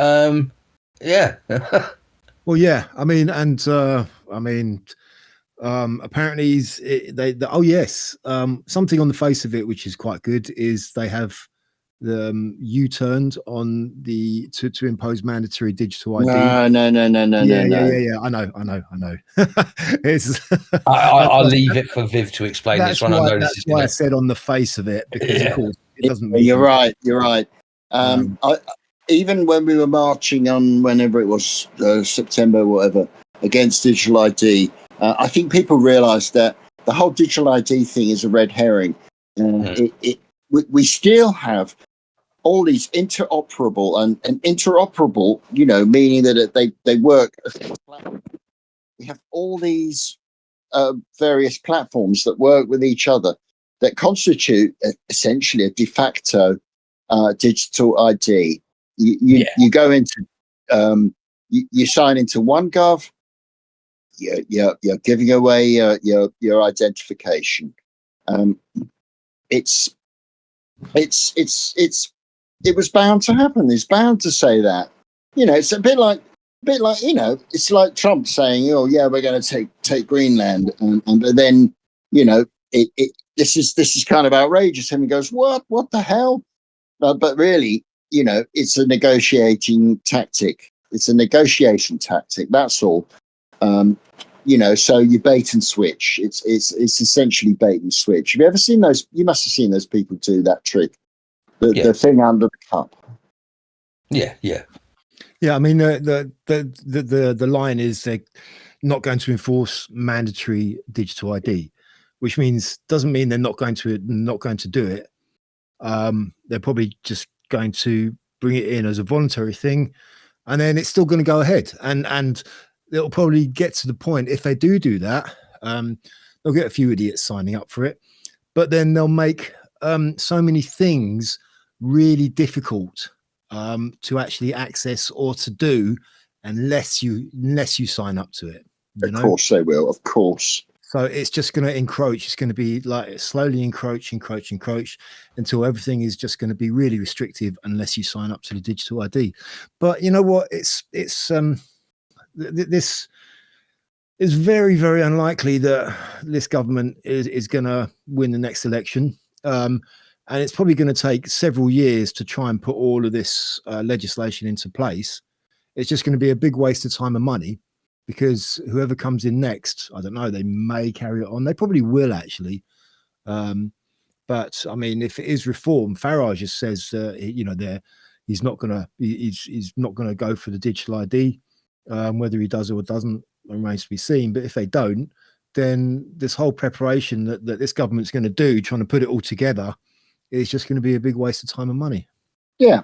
Well, yeah, apparently something on the face of it, which is quite good, is they have the U-turned on to impose mandatory digital ID. No. Yeah. I know. I'll leave it for Viv to explain this one. That's why I said on the face of it, because of course it doesn't mean. You're right. Even when we were marching on, whenever it was, September, whatever, against digital ID, I think people realised that the whole digital ID thing is a red herring. We still have all these interoperable and interoperable, meaning that they work. We have all these various platforms that work with each other that constitute essentially a de facto digital ID. You go into you sign into OneGov. You're giving away your identification. It was bound to happen. It's bound to say that. It's a bit like it's like Trump saying, "Oh yeah, we're going to take Greenland," and then this is kind of outrageous. And he goes, "What the hell?" But really, it's a negotiating tactic. It's a negotiation tactic. That's all. So you bait and switch. It's essentially bait and switch. Have you ever seen those? You must have seen those people do that trick. The thing under the cup. Yeah. I mean, the line is they're not going to enforce mandatory digital ID, which doesn't mean they're not going to do it. They're probably just going to bring it in as a voluntary thing, and then it's still going to go ahead. And it'll probably get to the point, if they do that, they'll get a few idiots signing up for it, but then they'll make so many things really difficult to actually access or to do unless you sign up to it. Of course they will. Of course. So it's just going to encroach. It's going to be like slowly encroach until everything is just going to be really restrictive unless you sign up to the digital ID. But you know what? This is very, very unlikely that this government is going to win the next election. And it's probably going to take several years to try and put all of this legislation into place. It's just going to be a big waste of time and money, because whoever comes in next, I don't know, they may carry it on. They probably will, actually. But I mean, if it is reform, Farage just says, he's not going to go for the digital ID, whether he does or doesn't. remains to be seen. But if they don't, then this whole preparation that this government's going to do, trying to put it all together, is just going to be a big waste of time and money. Yeah.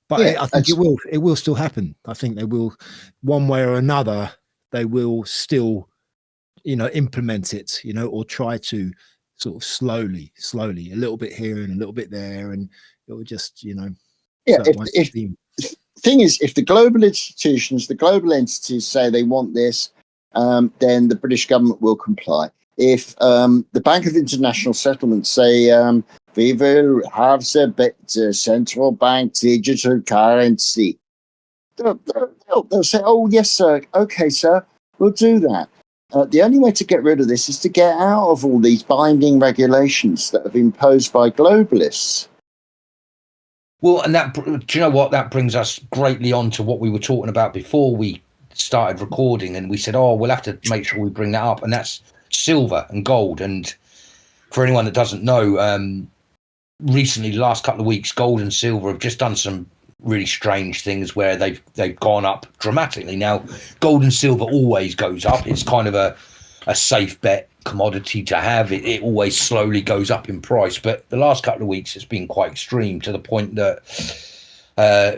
But I think it will still happen. I think they will, one way or another, they will still, implement it, or try to sort of slowly, a little bit here and a little bit there, and it will just, yeah. Thing is, if the global institutions, the global entities say they want this, then the British government will comply. If the Bank of International Settlements say we will have the central bank digital currency, they'll say, "Oh yes, sir. Okay, sir, we'll do that." The only way to get rid of this is to get out of all these binding regulations that have been imposed by globalists. Well, and do you know what? That brings us greatly on to what we were talking about before we started recording, and we said, "Oh, we'll have to make sure we bring that up," and that's silver and gold. And for anyone that doesn't know, recently, the last couple of weeks, gold and silver have just done some really strange things where they've gone up dramatically. Now, gold and silver always goes up. It's kind of a safe bet commodity to have. It always slowly goes up in price, but the last couple of weeks it's been quite extreme, to the point that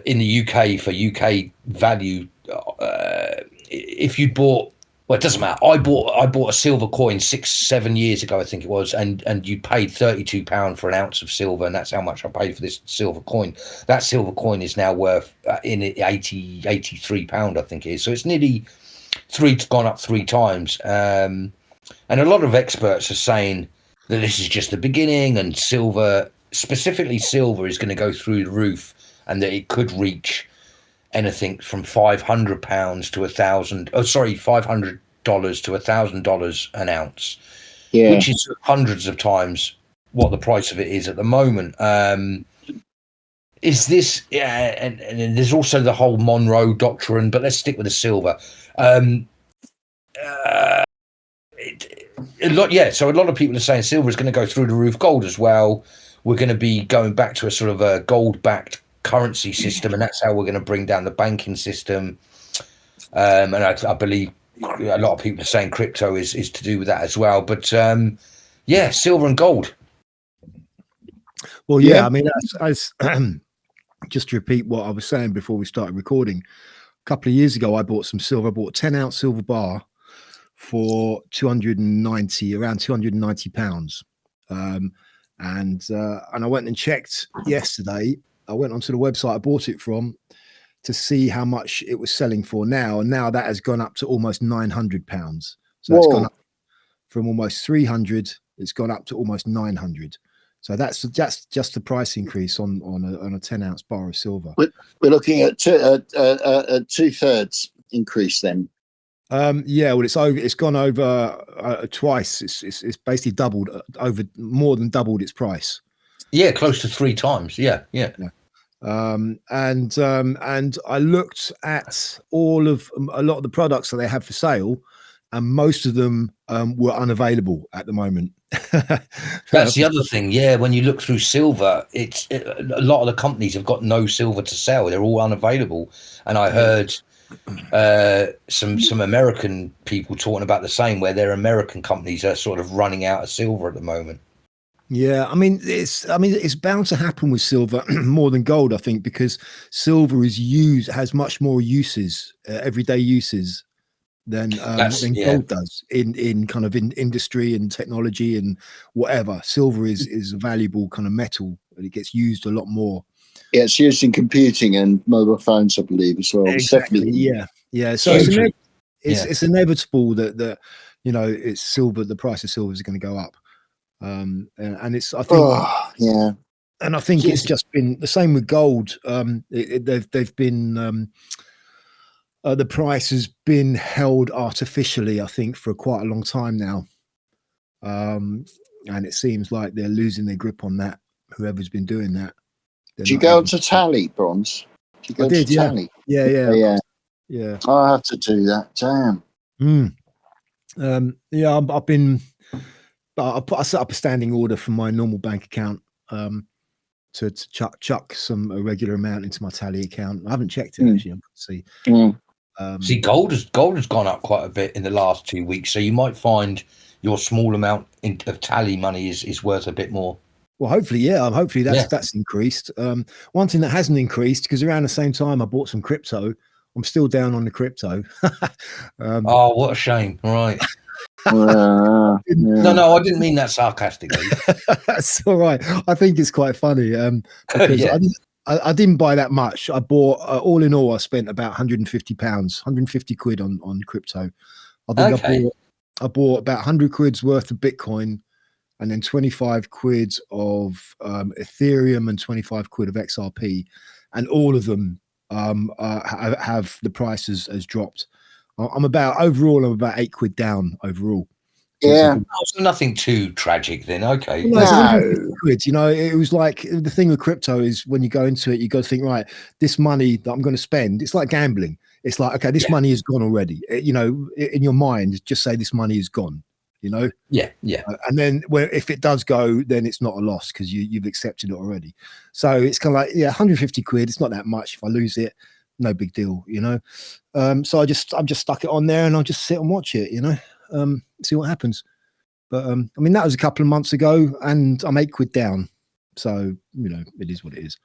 in the UK, for UK value, if you bought, well, it doesn't matter. I bought a silver coin 6-7 years ago, I think it was, and you paid £32 for an ounce of silver, and that's how much I paid for this silver coin. That silver coin is now worth in £83, I think it is. So it's nearly gone up 3 times. And a lot of experts are saying that this is just the beginning, and silver, specifically silver, is going to go through the roof, and that it could reach anything from £500 to $500 to $1,000 an ounce, which is hundreds of times what the price of it is at the moment. Is this, and there's also the whole Monroe Doctrine, but let's stick with the silver. So a lot of people are saying silver is going to go through the roof, gold as well. We're going to be going back to a sort of a gold-backed currency system, and that's how we're going to bring down the banking system. And I believe a lot of people are saying crypto is to do with that as well. But silver and gold. Well, yeah. I mean, as just to repeat what I was saying before we started recording, a couple of years ago, I bought some silver. I bought a 10-ounce silver bar for around £290. And I went and checked yesterday. I went onto the website I bought it from to see how much it was selling for now. And now that has gone up to almost £900. So it's gone up from almost 300. It's gone up to almost 900. So that's just the price increase on a 10-ounce bar of silver. We're looking at 2/3 increase then. It's gone over twice. It's basically doubled, more than doubled its price. Yeah, close to 3 times. Yeah. And I looked at a lot of the products that they have for sale, and most of them were unavailable at the moment. That's the other thing. Yeah, when you look through silver, a lot of the companies have got no silver to sell. They're all unavailable. And I heard some American people talking about the same, where their American companies are sort of running out of silver at the moment. Yeah, I mean it's bound to happen with silver more than gold, I think, because silver has much more uses, everyday uses than gold does in kind of in industry and technology and whatever. Silver is a valuable kind of metal, and it gets used a lot more. Yeah, it's used in computing and mobile phones, I believe, as well. Exactly. Yeah. So it's inevitable that it's silver. The price of silver is going to go up. And it's, I think, and I think it's just been the same with gold. They've been, the price has been held artificially, I think, for quite a long time now. And it seems like they're losing their grip on that. Whoever's been doing that. Do you go to Tally, Bronze? Do you go to Tally? Yeah. I have to do that. Damn. I've been. I set up a standing order from my normal bank account to chuck a regular amount into my Tally account. I haven't checked it actually. I'm going to see. See, gold has gone up quite a bit in the last 2 weeks, so you might find your small amount of tally money is worth a bit more. Well, hopefully, hopefully that's increased. One thing that hasn't increased, because around the same time I bought some crypto, I'm still down on the crypto. Oh, what a shame! Right? Yeah. No, I didn't mean that sarcastically. That's all right. I think it's quite funny because Yeah. I didn't buy that much. I bought all in all, I spent about £150, 150 quid on crypto. I think Okay. I bought about 100 quid's worth of Bitcoin, and then 25 quid of Ethereum and 25 quid of XRP, and all of them have the price has dropped. I'm about 8 quid down overall. Yeah. So nothing too tragic then. Okay. Well, no, it's 150 No. quid. You know, it was like the thing with crypto is when you go into it, you got to think, right, this money that I'm going to spend, it's like gambling. It's like, okay, this money is gone already. You know, in your mind, just say this money is gone. You know, Yeah. and then if it does go, then it's not a loss because you've accepted it already. So it's kind of like, 150 quid. It's not that much. If I lose it, no big deal. You know, so I'm just stuck it on there and I'll just sit and watch it. You know, see what happens. But I mean, that was a couple of months ago, and I'm 8 quid down. So you know, it is what it is.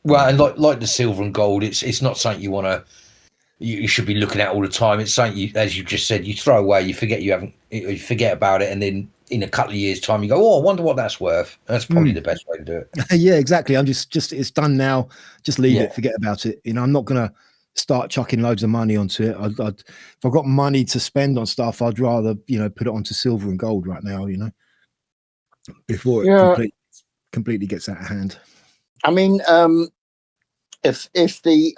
Well, and like the silver and gold, it's not something you should be looking at all the time. It's something you, as you just said, you throw away, you forget about it, and then in a couple of years' time, you go, oh, I wonder what that's worth. That's probably the best way to do it. Yeah, exactly. I'm just it's done now. Just leave it, forget about it. You know, I'm not gonna start chucking loads of money onto it. If I've got money to spend on stuff, I'd rather put it onto silver and gold right now. You know, before it completely gets out of hand. I mean, if the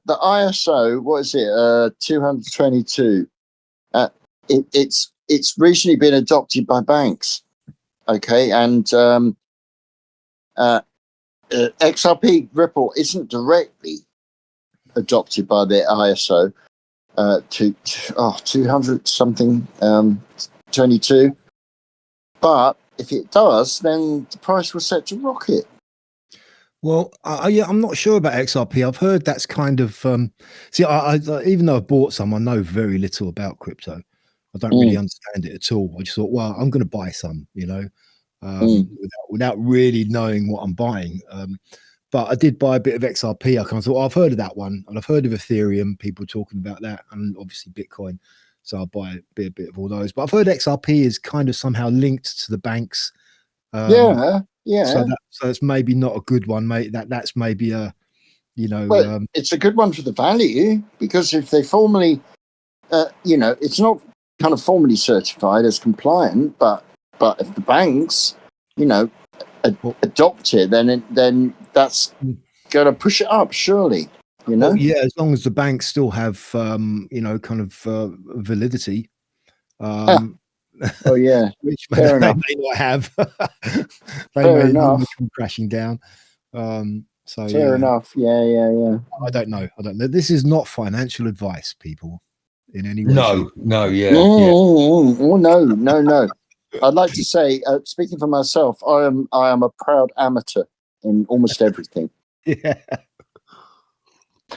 ISO, what is it, 222, it's recently been adopted by banks, okay, and XRP Ripple isn't directly adopted by the ISO 200 something 22, but if it does, then the price was set to rocket. Well, I'm not sure about XRP. I've heard that's kind of see. I even though I've bought some, I know very little about crypto. I don't really understand it at all. I just thought, well, I'm going to buy some, you know, without really knowing what I'm buying. But I did buy a bit of XRP. I kind of thought, I've heard of that one, and I've heard of Ethereum. People talking about that, and obviously Bitcoin. So I'll buy a bit of all those. But I've heard XRP is kind of somehow linked to the banks. Yeah. So it's maybe not a good one, mate. That's maybe a, Well, it's a good one for the value, because if they formally, it's not kind of formally certified as compliant, but if the banks, adopt it, then that's going to push it up, surely. You know? Well, yeah, as long as the banks still have, kind of validity. Oh yeah, which fair they enough. may not have. They Fair may enough. come crashing down. So Fair enough. Yeah. I don't know. This is not financial advice, people, in any way. No, yeah. Oh no. I'd like to say, speaking for myself, I am a proud amateur in almost everything. Yeah.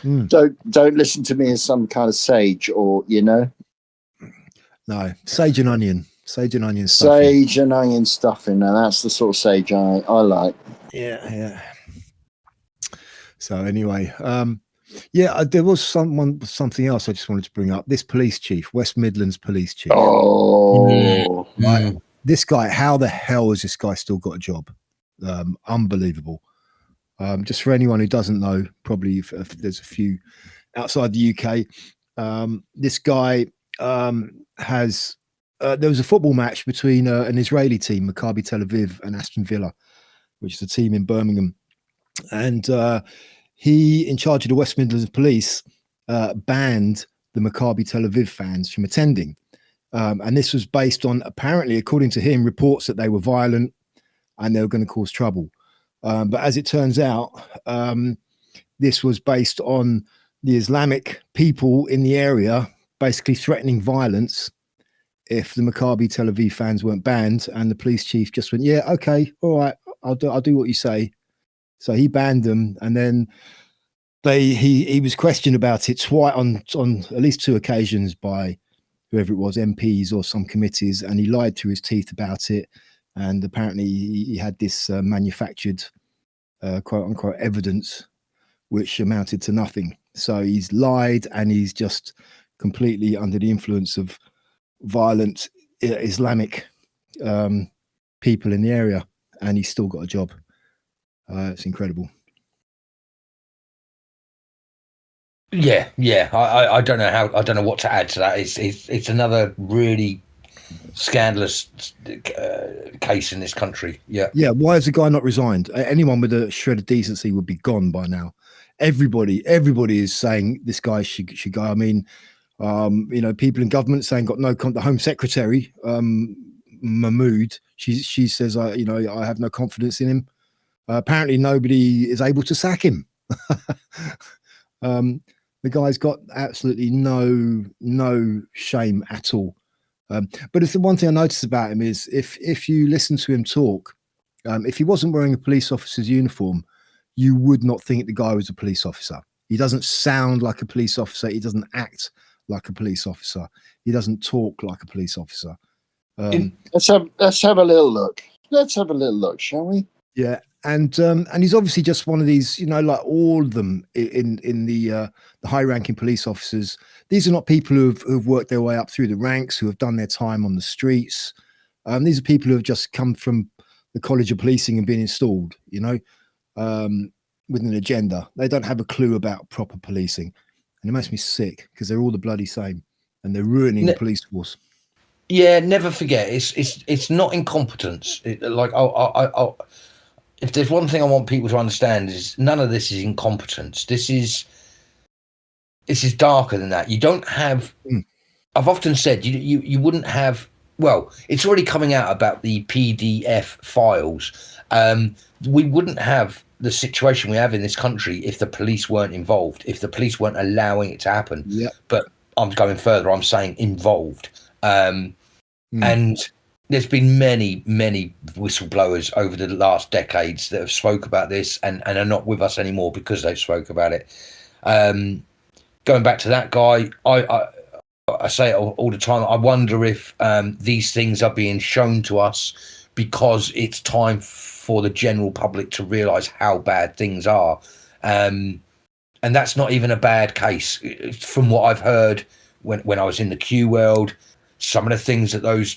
Don't listen to me as some kind of sage, or No, sage and onion stuffing. Sage and onion stuffing, and that's the sort of sage I like. Yeah. So anyway, there was something else I just wanted to bring up. This police chief, West Midlands police chief. Oh, right. This guy, how the hell has this guy still got a job? Unbelievable. Just for anyone who doesn't know, probably if there's a few outside the UK, this guy has. There was a football match between an Israeli team, Maccabi Tel Aviv, and Aston Villa, which is a team in Birmingham. And he, in charge of the West Midlands Police, banned the Maccabi Tel Aviv fans from attending. And this was based on, apparently, according to him, reports that they were violent and they were going to cause trouble. But as it turns out, this was based on the Islamic people in the area basically threatening violence if the Maccabi Tel Aviv fans weren't banned. And the police chief just went, yeah, okay, all right, I'll do what you say. So he banned them. And then he was questioned about it twice on at least 2 occasions by whoever it was, MPs or some committees, and he lied through his teeth about it. And apparently he had this manufactured quote unquote evidence which amounted to nothing. So he's lied, and he's just completely under the influence of violent Islamic people in the area, and he's still got a job. It's incredible. Yeah. I don't know how. I don't know what to add to that. It's another really scandalous case in this country. Yeah. Why has the guy not resigned? Anyone with a shred of decency would be gone by now. Everybody is saying this guy should go. I mean, people in government saying got no. The Home Secretary, Mahmood, she says, I have no confidence in him. Apparently, nobody is able to sack him. The guy's got absolutely no shame at all. But it's the one thing I noticed about him is if you listen to him talk, if he wasn't wearing a police officer's uniform, you would not think the guy was a police officer. He doesn't sound like a police officer. He doesn't act like a police officer. He doesn't talk like a police officer. Let's have a little look. Let's have a little look, shall we? Yeah, and he's obviously just one of these, like all of them in the high-ranking police officers. These are not people who've worked their way up through the ranks, who have done their time on the streets. These are people who have just come from the College of Policing and been installed, with an agenda. They don't have a clue about proper policing, and it makes me sick because they're all the bloody same, and they're ruining the police force. Yeah, never forget. It's not incompetence. If there's one thing I want people to understand is none of this is incompetence. This is darker than that. You don't have. I've often said you wouldn't have. Well, it's already coming out about the PDF files. We wouldn't have the situation we have in this country if the police weren't involved. If the police weren't allowing it to happen. Yeah. But I'm going further. I'm saying involved. And there's been many whistleblowers over the last decades that have spoke about this and are not with us anymore because they spoke about it. Going back to that guy, I say it all the time. I wonder if these things are being shown to us because it's time for the general public to realise how bad things are. And that's not even a bad case. From what I've heard when I was in the Q world, some of the things that those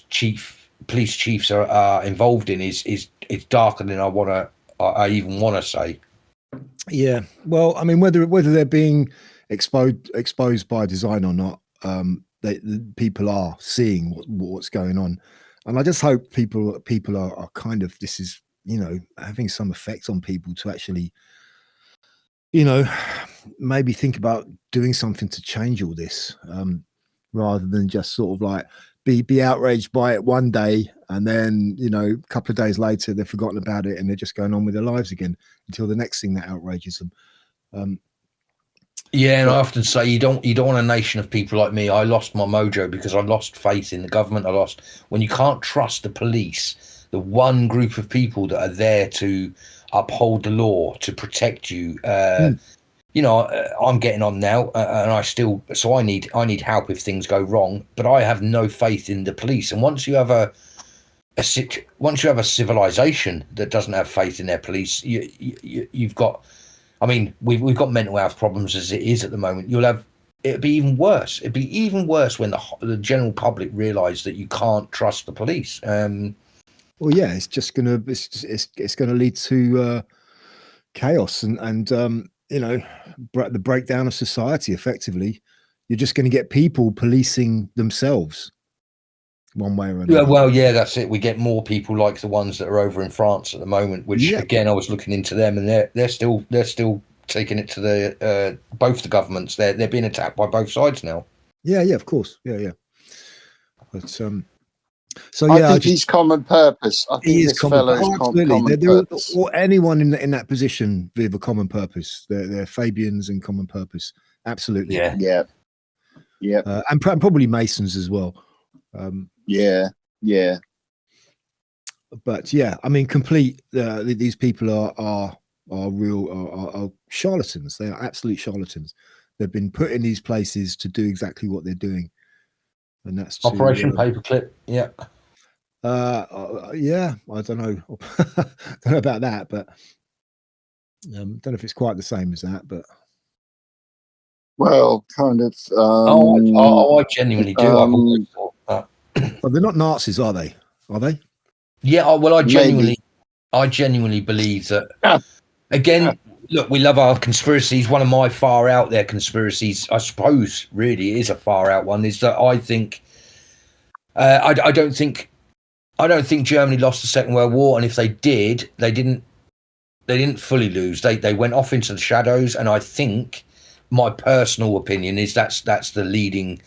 police chiefs are involved in is darker than I even want to say. Yeah. Well, I mean, whether they're being exposed by design or not, the people are seeing what's going on, and I just hope people are kind of, this is having some effect on people to actually maybe think about doing something to change all this, rather than just sort of like be outraged by it one day and then a couple of days later they've forgotten about it and they're just going on with their lives again until the next thing that outrages them. Yeah, and I often say you don't want a nation of people like me. I lost my mojo because I lost faith in the government. When you can't trust the police, the one group of people that are there to uphold the law, to protect you. I'm getting on now, and I need help if things go wrong. But I have no faith in the police. And once you have a civilization that doesn't have faith in their police, you've got. I mean, we've got mental health problems as it is at the moment. It'd be even worse. It'd be even worse when the general public realise that you can't trust the police. Well, yeah, it's just gonna lead to chaos and the breakdown of society. Effectively, you're just going to get people policing themselves one way or another. Yeah, well, yeah, that's it. We get more people like the ones that are over in France at the moment, which again, I was looking into them, and they're still taking it to the both the governments. They're being attacked by both sides now. Yeah, of course. Yeah. But I think he's common purpose. I think this fellow is common purpose. Or anyone in that position with a common purpose. They're Fabians and common purpose. Absolutely. Yeah. And probably Masons as well. Yeah. But yeah, I mean, these people are are charlatans. They are absolute charlatans. They've been put in these places to do exactly what they're doing, and that's to, Operation Paperclip. Yeah. Yeah, I don't know. Don't know about that, but don't know if it's quite the same as that. But Well, kind of. I genuinely do. I've always thought that. Well, they're not Nazis, are they? Are they? Yeah. Well, I Maybe. genuinely believe that. Again, look, we love our conspiracies. One of my far out there conspiracies, I suppose, really is a far out one, is that I think I don't think Germany lost the Second World War, and if they did, they didn't fully lose. They went off into the shadows, and I think my personal opinion is that's the leading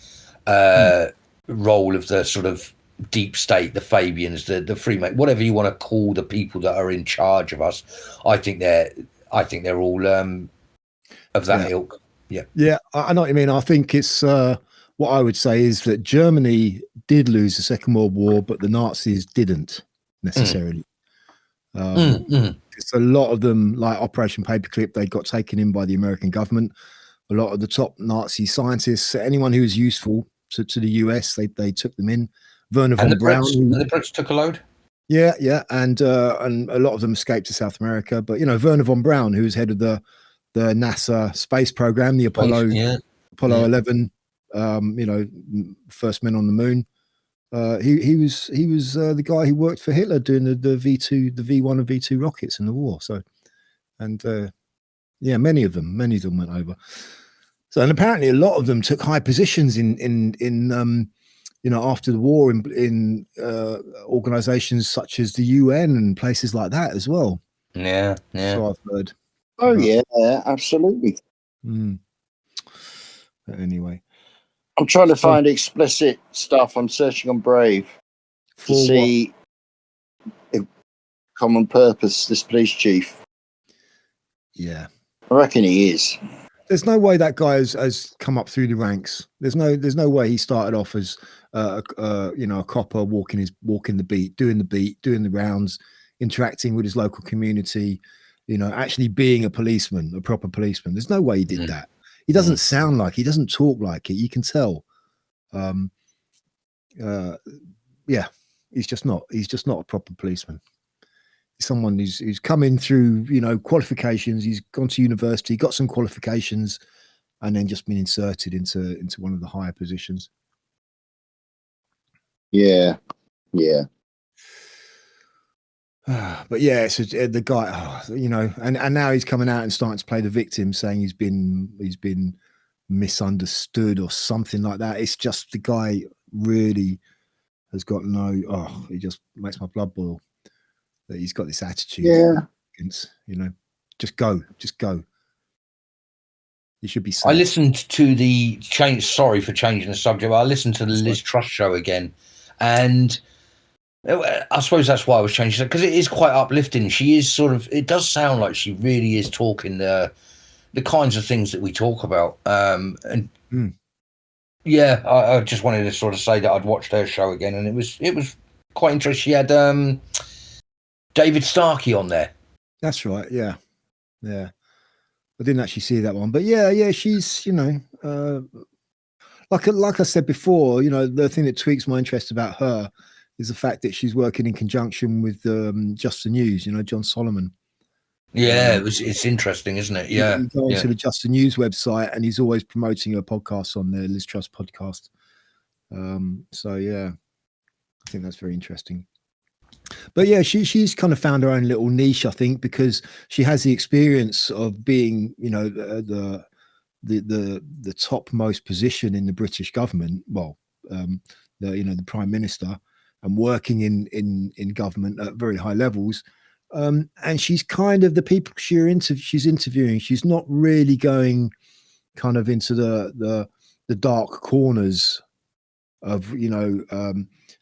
role of the sort of deep state, the Fabians, the Freemasons, whatever you want to call the people that are in charge of us. I think they're all of that ilk. Yeah, I know what you mean. I think it's what I would say is that Germany did lose the Second World War, but the Nazis didn't necessarily. It's a lot of them, like Operation Paperclip, they got taken in by the American government. A lot of the top Nazi scientists, anyone who was useful to the US, they took them in. Werner von Braun, and the Brits took a load. Yeah, and a lot of them escaped to South America. But Werner von Braun, who was head of the NASA space program, the Apollo 11, first men on the moon. He was the guy who worked for Hitler doing the V1 and V2 rockets in the war. So, and many of them went over. So, and apparently a lot of them took high positions in after the war in organizations such as the UN and places like that as well. Yeah. So I've heard. Oh, yeah, absolutely. But anyway. I'm trying to find explicit stuff. I'm searching on Brave to see if common purpose, this police chief. Yeah. I reckon he is. There's no way that guy has come up through the ranks. There's no way he started off as a copper walking the beat, doing the rounds, interacting with his local community, actually being a policeman, a proper policeman. There's no way he did that. He doesn't sound like, he doesn't talk like it. You can tell. He's just not a proper policeman. He's someone who's come in through, qualifications. He's gone to university, got some qualifications, and then just been inserted into one of the higher positions. Yeah. But yeah, so the guy, and now he's coming out and starting to play the victim, saying he's been misunderstood or something like that. It's just the guy really has got it just makes my blood boil that he's got this attitude. Yeah. Just go. You should be safe. I listened to the change. Sorry for changing the subject, but I listened to the Liz Truss show again, and I suppose that's why I was changing it, because it is quite uplifting. She is it does sound like she really is talking the kinds of things that we talk about. I just wanted to sort of say that I'd watched her show again, and it was quite interesting. She had David Starkey on there. That's right. Yeah. I didn't actually see that one, but yeah, she's like I said before, the thing that tweaks my interest about her is the fact that she's working in conjunction with Just the News, John Solomon. Yeah, it's interesting, isn't it? Yeah. You go onto the Just the News website, and he's always promoting her podcast on the Liz Truss podcast. So yeah, I think that's very interesting. But yeah, she's kind of found her own little niche, I think, because she has the experience of being, the topmost position in the British government. Well, the Prime Minister, and working in government at very high levels. And she's kind of the people she's interviewing. She's not really going kind of into the dark corners of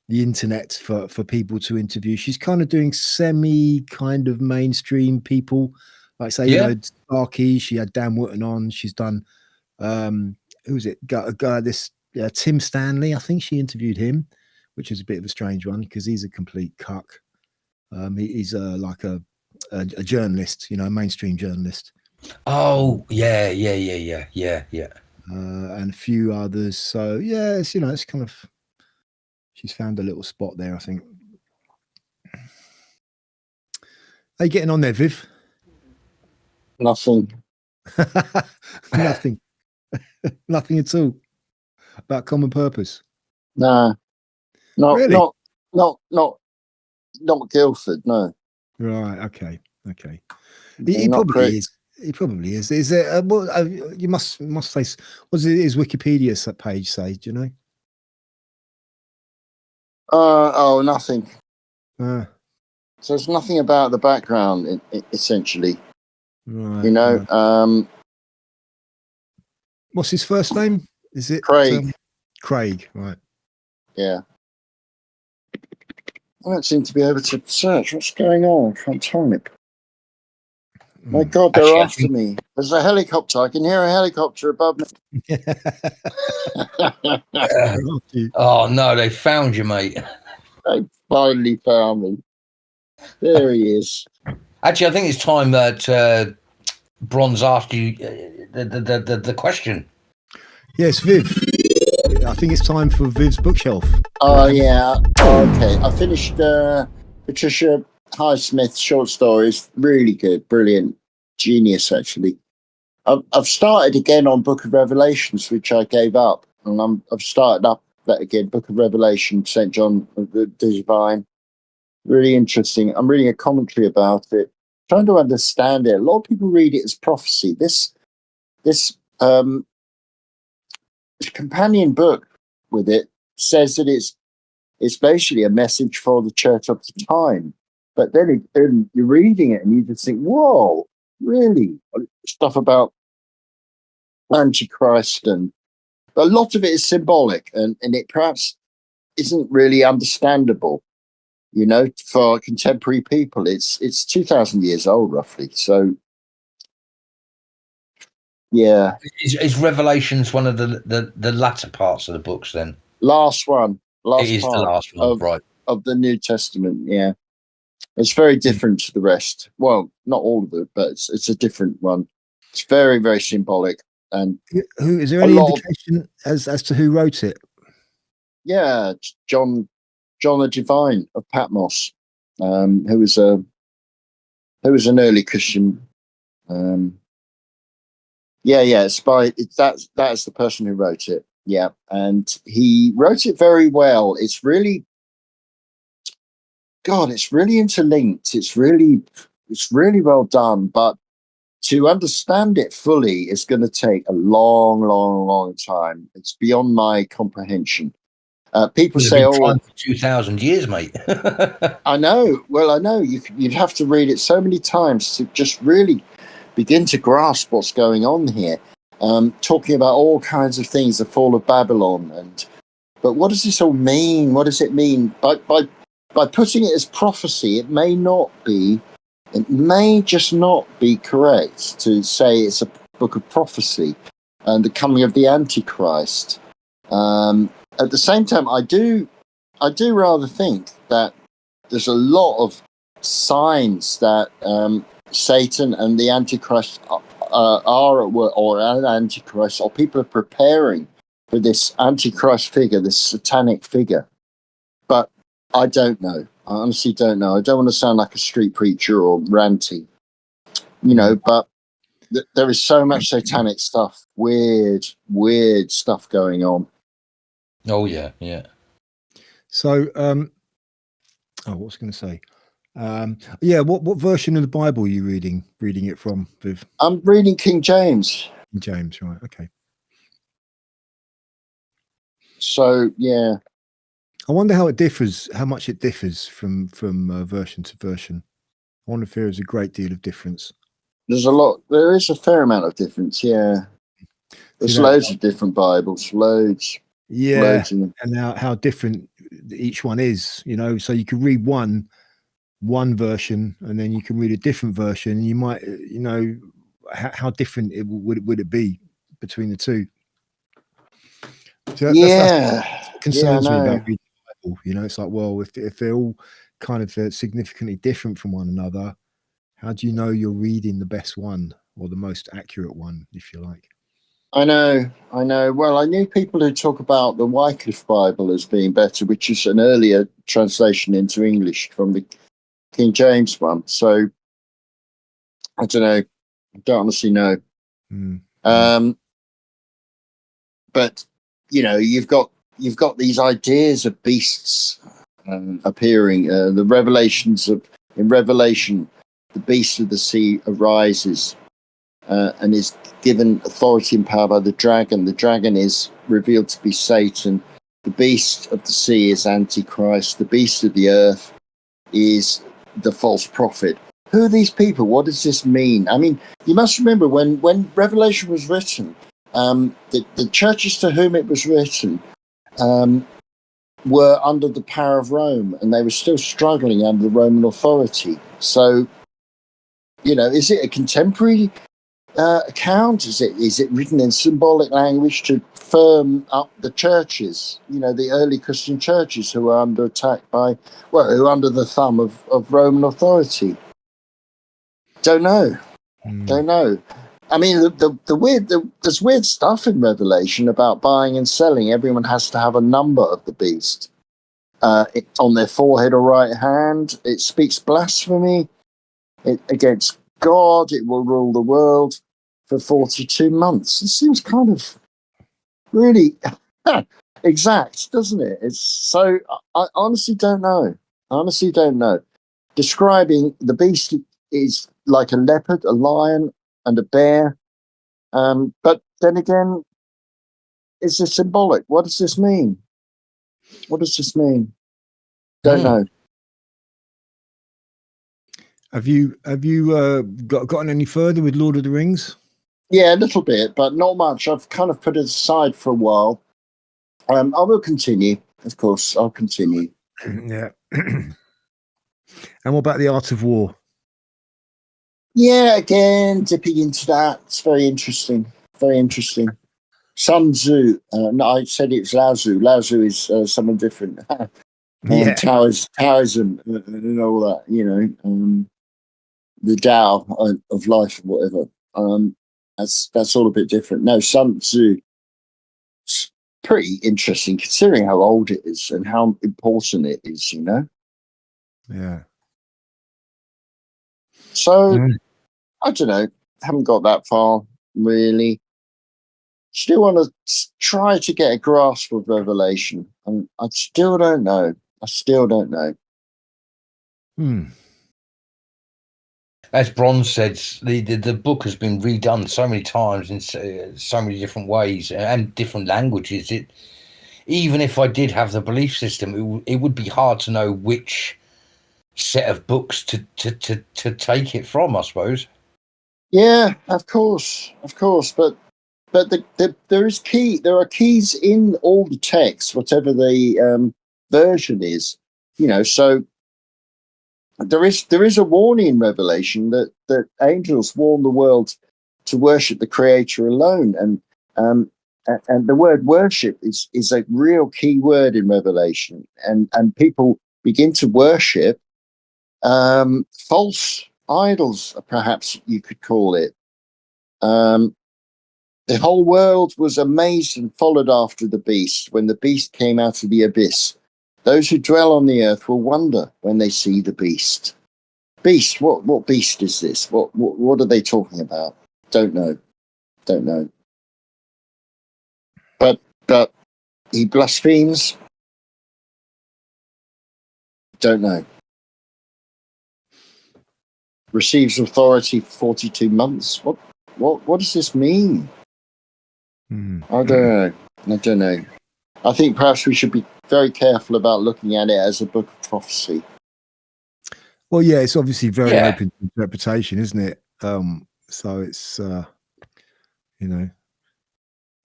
the internet for people to interview. She's kind of doing semi kind of mainstream people, like say Starkey. She had Dan Wootton on. She's done who's it? Tim Stanley. I think she interviewed him, which is a bit of a strange one because he's a complete cuck. He's like a a journalist, you know, a mainstream journalist. Oh, yeah. And a few others. So yeah, it's, you know, it's kind of, she's found a little spot there, I think. How you getting on there, Viv? Nothing. Nothing. Nothing at all about Common Purpose. No, Really? not Guildford. No. Right. Okay. Okay. No, He not probably great. is. He probably is. Is it? Well, you must say. What does his Wikipedia page say? Do you know? Oh, nothing. Uh, So there's nothing about the background, essentially. right. You know, right. What's his first name? Is it Craig? Craig. Right. Yeah. I don't seem to be able to search. What's going on? I can't type. My God, they're after me. There's a helicopter. I can hear a helicopter above me. Oh no, they found you, mate. They finally found me. There he is. Actually, I think it's time that Bronze asked you the question. Yes, Viv. I think it's time for Viv's bookshelf. Oh yeah. Okay. I finished Patricia Highsmith's short stories. Really good, brilliant, genius. Actually, I've started again on Book of Revelations, which I gave up, and I've started up that again. Book of Revelation, St. John the Divine. Really interesting. I'm reading a commentary about it, trying to understand it. A lot of people read it as prophecy. This companion book with it says that it's basically a message for the church of the time. But then you're reading it and you just think, whoa, really? Stuff about Antichrist, and a lot of it is symbolic, and it perhaps isn't really understandable, you know, for contemporary people. It's 2,000 years old, roughly. So, yeah. Is Revelations one of the latter parts of the books then? Last one. It is the last one, right. Of the New Testament, yeah. It's very different to the rest. Well, not all of it, but it's a different one. It's very, very symbolic. And who is there any indication as to who wrote it? Yeah, John the Divine of Patmos, who was an early Christian. It's that's the person who wrote it. Yeah, and he wrote it very well. It's really, God, it's really interlinked. It's really well done. But to understand it fully is going to take a long, long, long time. It's beyond my comprehension. People say, "Oh, for 2,000 years, mate." I know. Well, I know you'd have to read it so many times to just really begin to grasp what's going on here. Talking about all kinds of things, the fall of Babylon, but what does this all mean? What does it mean by putting it as prophecy? It may just not be correct to say it's a book of prophecy and the coming of the Antichrist. At the same time, I do rather think that there's a lot of signs that Satan and the Antichrist are at work, or an Antichrist, or people are preparing for this Antichrist figure, this satanic figure. But I don't know. I honestly don't know. I don't want to sound like a street preacher or ranty, you know, but there is so much satanic stuff, weird stuff going on. Oh yeah, yeah. So, what was I going to say? What version of the Bible are you reading it from, Viv? I'm reading King James. King James, right? Okay. So yeah, I wonder how much it differs from version to version. I wonder if there is a great deal of difference. There is a fair amount of difference. Yeah, there's loads of different Bibles, loads. Yeah, and how different each one is, you know. So you can read one version, and then you can read a different version, and you might, you know, how different would it be between the two? So that's what concerns me about reading the Bible. You know, it's like, well, if they're all kind of significantly different from one another, How do you know you're reading the best one or the most accurate one, if you like? I know. Well, I knew people who talk about the Wycliffe Bible as being better, which is an earlier translation into English from the King James one. So I don't know. I don't honestly know. But you've got these ideas of beasts appearing. In Revelation, the beast of the sea arises and is given authority and power by the dragon. The dragon is revealed to be Satan. The beast of the sea is Antichrist. The beast of the earth is the false prophet. Who are these people? What does this mean? I mean, you must remember when Revelation was written, the churches to whom it was written were under the power of Rome, and they were still struggling under the Roman authority. So, is it a contemporary account? Is it written in symbolic language to firm up the churches? The early Christian churches who were under attack who were under the thumb of Roman authority. Don't know. I mean, there's weird stuff in Revelation about buying and selling. Everyone has to have a number of the beast on their forehead or right hand. It speaks blasphemy against God. It will rule the world for 42 months. It seems kind of really exact, doesn't it? It's so. I honestly don't know. Describing the beast is like a leopard, a lion, and a bear. But then again, is it symbolic? What does this mean? Don't know. Have you gotten any further with Lord of the Rings? Yeah, a little bit, but not much. I've kind of put it aside for a while. I will continue, of course. I'll continue. Yeah. And what about the Art of War? Yeah, again, dipping into that. It's very interesting. Sun Tzu. No, I said it's Lao Tzu. Lao Tzu is someone different. Taoism and all that, the Tao of life or whatever. That's all a bit different. No, Sun Tzu. It's pretty interesting considering how old it is and how important it is, Yeah. So, I don't know. Haven't got that far, really. Still want to try to get a grasp of Revelation. And I still don't know. As Bronze said, the book has been redone so many times in so many different ways and different languages. Even if I did have the belief system, it would be hard to know which set of books to take it from, I suppose. Yeah, of course, but there are keys in all the text, whatever the version is. So there is a warning in Revelation that angels warn the world to worship the Creator alone, and the word worship is a real key word in Revelation, and people begin to worship false idols, perhaps you could call it. The whole world was amazed and followed after the beast when the beast came out of the abyss. Those who dwell on the earth will wonder when they see the beast. Beast? What beast is this? What are they talking about? Don't know. But he blasphemes. Don't know. Receives authority for 42 months. What does this mean? I don't know. I think perhaps we should be very careful about looking at it as a book of prophecy. Well, yeah, it's obviously very open to interpretation, isn't it? So it's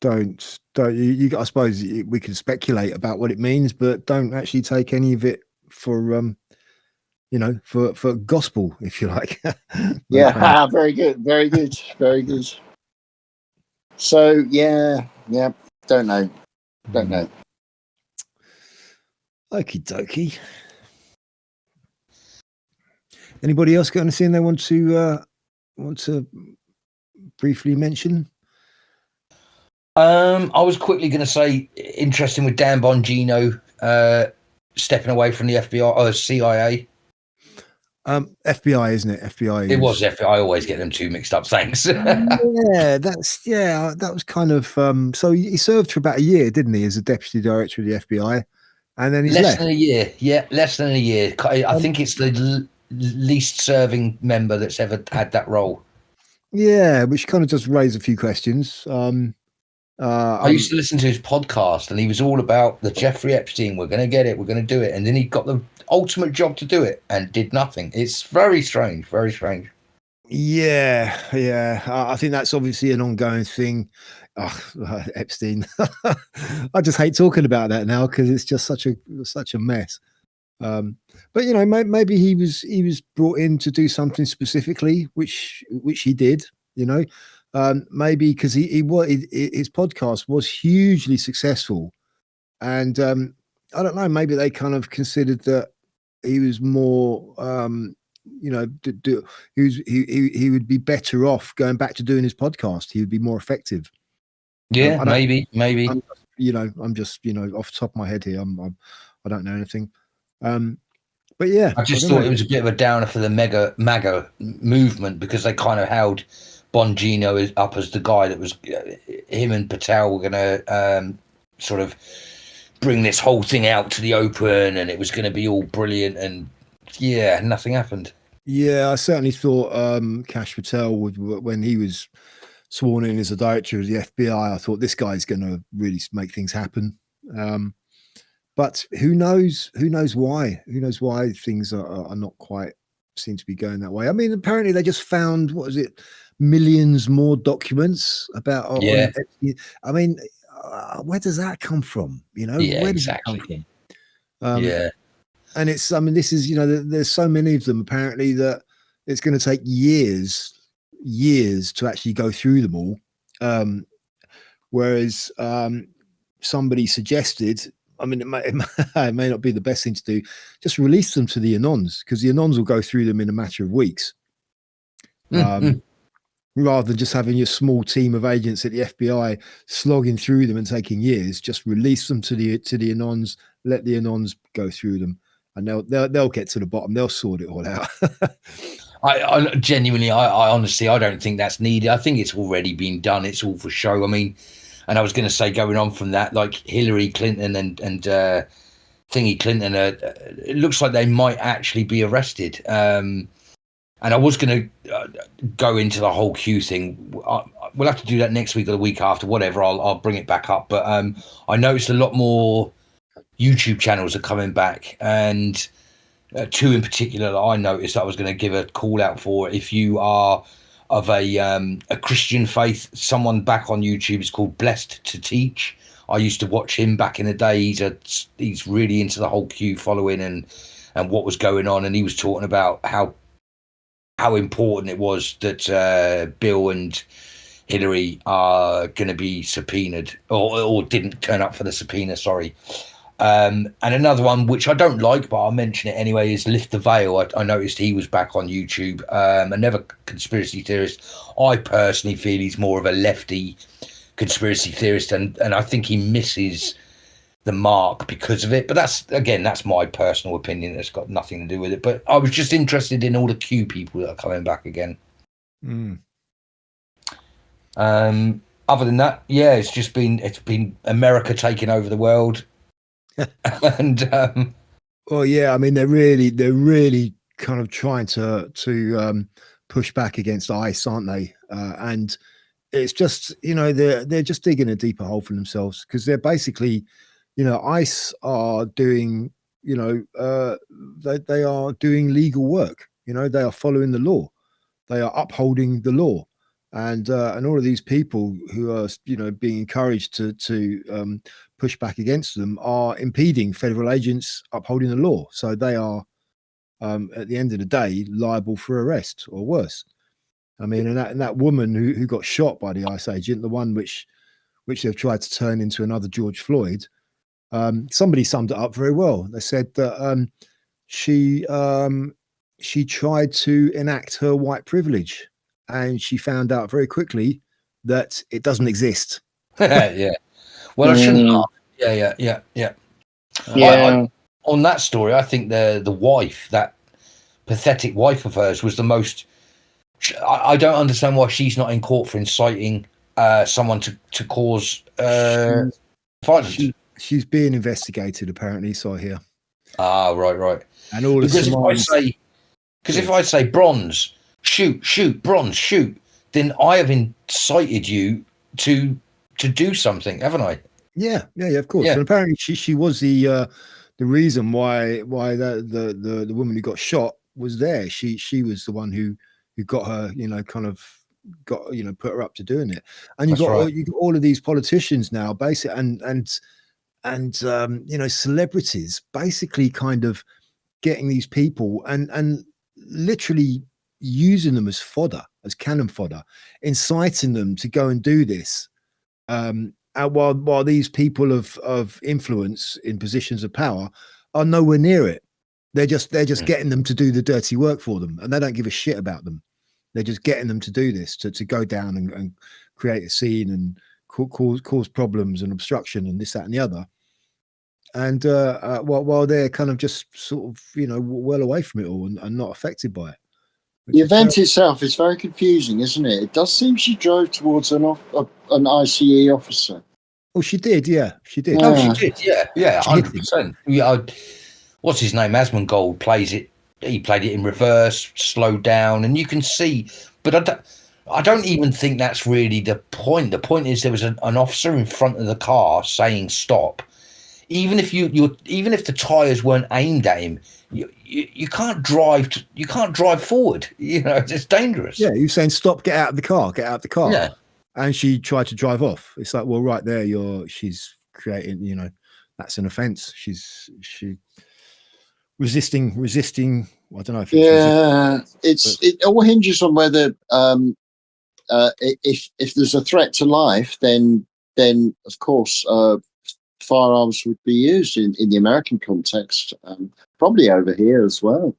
don't you? I suppose we can speculate about what it means, but don't actually take any of it for for gospel, if you like. Yeah, very good. So yeah, don't know. Okie dokie. Anybody else got anything they want to briefly mention? I was quickly going to say, interesting with Dan Bongino stepping away from the FBI or CIA. FBI, isn't it? FBI. It was FBI. I always get them two mixed up. Thanks. That was kind of so he served for about a year, didn't he, as a deputy director of the FBI, and then he's less left. than a year. Yeah, less than a year. I think it's the least serving member that's ever had that role. Yeah, which kind of just raised a few questions. I used to listen to his podcast, and he was all about the Jeffrey Epstein. We're going to get it. We're going to do it. And then he got the ultimate job to do it and did nothing. It's very strange. Very strange. Yeah. I think that's obviously an ongoing thing. Epstein. I just hate talking about that now because it's just such a mess. But you know, maybe he was brought in to do something specifically, which he did. You know, maybe because his podcast was hugely successful, and I don't know, maybe they kind of considered that he was more, you know, he would be better off going back to doing his podcast. He would be more effective. Yeah, maybe. I'm just off the top of my head here. I don't know anything. But yeah, I just thought it was a bit of a downer for the MAGA movement because they kind of held Bongino up as the guy that was him and Patel were going to sort of bring this whole thing out to the open, and it was going to be all brilliant, and yeah, nothing happened. Yeah, I certainly thought Kash Patel when he was sworn in as a director of the FBI, I thought this guy's going to really make things happen. But who knows? Who knows why? Who knows why things are not quite seem to be going that way? I mean, apparently they just found, what was it, millions more documents about. Yeah. I mean, where does that come from? You know, yeah, where exactly. does it come from? Yeah. And it's, I mean, this is, you know, there's so many of them apparently that it's going to take years to actually go through them all. Whereas somebody suggested, I mean, it may not be the best thing to do, just release them to the Anons, because the Anons will go through them in a matter of weeks. Rather than just having your small team of agents at the FBI slogging through them and taking years, just release them to the Anons, let the Anons go through them, and they'll get to the bottom. They'll sort it all out. I genuinely, I honestly, I don't think that's needed. I think it's already been done. It's all for show. I mean, and I was going to say, going on from that, like Hillary Clinton and Thingy Clinton, it looks like they might actually be arrested. And I was going to go into the whole Q thing. We'll have to do that next week or the week after, whatever. I'll bring it back up. But I noticed a lot more YouTube channels are coming back, and two in particular that I noticed that I was going to give a call out for. If you are of a Christian faith, someone back on YouTube is called Blessed to Teach. I used to watch him back in the day. He's really into the whole Q following and what was going on, and he was talking about how important it was that Bill and Hillary are going to be subpoenaed or didn't turn up for the subpoena. Sorry. And another one, which I don't like, but I'll mention it anyway, is Lift the Veil. I noticed he was back on YouTube. Another conspiracy theorist. I personally feel he's more of a lefty conspiracy theorist, and I think he misses the mark because of it. But that's my personal opinion. It's got nothing to do with it. But I was just interested in all the Q people that are coming back again. Other than that, yeah, it's been America taking over the world. And well, yeah, I mean, they're really kind of trying to push back against ICE, aren't they? And it's just, you know, they're just digging a deeper hole for themselves, because they're basically, you know, ICE are doing, you know, they are doing legal work. You know, they are following the law, they are upholding the law, and all of these people who are, you know, being encouraged to push back against them are impeding federal agents upholding the law. So they are, at the end of the day, liable for arrest or worse. I mean, and that woman who got shot by the ICE agent, the one which they've tried to turn into another George Floyd, somebody summed it up very well. They said that she she tried to enact her white privilege, and she found out very quickly that it doesn't exist. Yeah. Well, I shouldn't laugh. Yeah. Yeah. On that story, I think the wife, that pathetic wife of hers, was the most. I don't understand why she's not in court for inciting someone to cause violence. She's being investigated, apparently. So I hear. Ah, right. And all Because the if I say bronze, shoot, bronze, shoot, then I have incited you to do something, haven't I? Yeah, of course. Yeah. And apparently she was the reason why the woman who got shot was there. She was the one who got her, kind of got, put her up to doing it. And you That's right. you got all of these politicians now, basically, and celebrities basically kind of getting these people and literally using them as fodder, as cannon fodder, inciting them to go and do this. While these people of influence in positions of power are nowhere near it. They're just getting them to do the dirty work for them, and they don't give a shit about them. They're just getting them to do this, to go down and create a scene and cause problems and obstruction and this, that, and the other. And while they're kind of just sort of, well away from it all and not affected by it. The event itself is very confusing, isn't it? It does seem she drove towards an ICE officer. Oh, she did, yeah. She did. Oh, she did, yeah, She hit 100%. Yeah, what's his name? Asmongold plays it. He played it in reverse, slowed down, and you can see. But I don't even think that's really the point. The point is there was an officer in front of the car saying stop. Even if even if the tires weren't aimed at him, you can't drive. You can't drive forward. It's dangerous. Yeah, you're saying stop, get out of the car, get out of the car. Yeah. And she tried to drive off. It's like, well, right there, she's creating, that's an offence. She resisting. I don't know if it's it all hinges on whether if there's a threat to life, then of course firearms would be used in the American context, probably over here as well.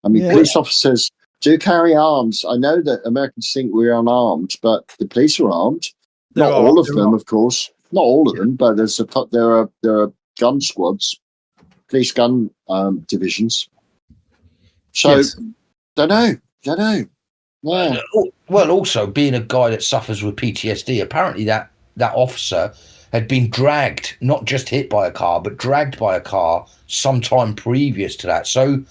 I mean, police officers do carry arms. I know that Americans think we're unarmed, but the police are armed. Not all of them, of course. Not all of them, but there are gun squads, police gun divisions. So, don't know. Yeah. Well, also being a guy that suffers with PTSD, apparently that officer had been dragged, not just hit by a car, but dragged by a car sometime previous to that. So,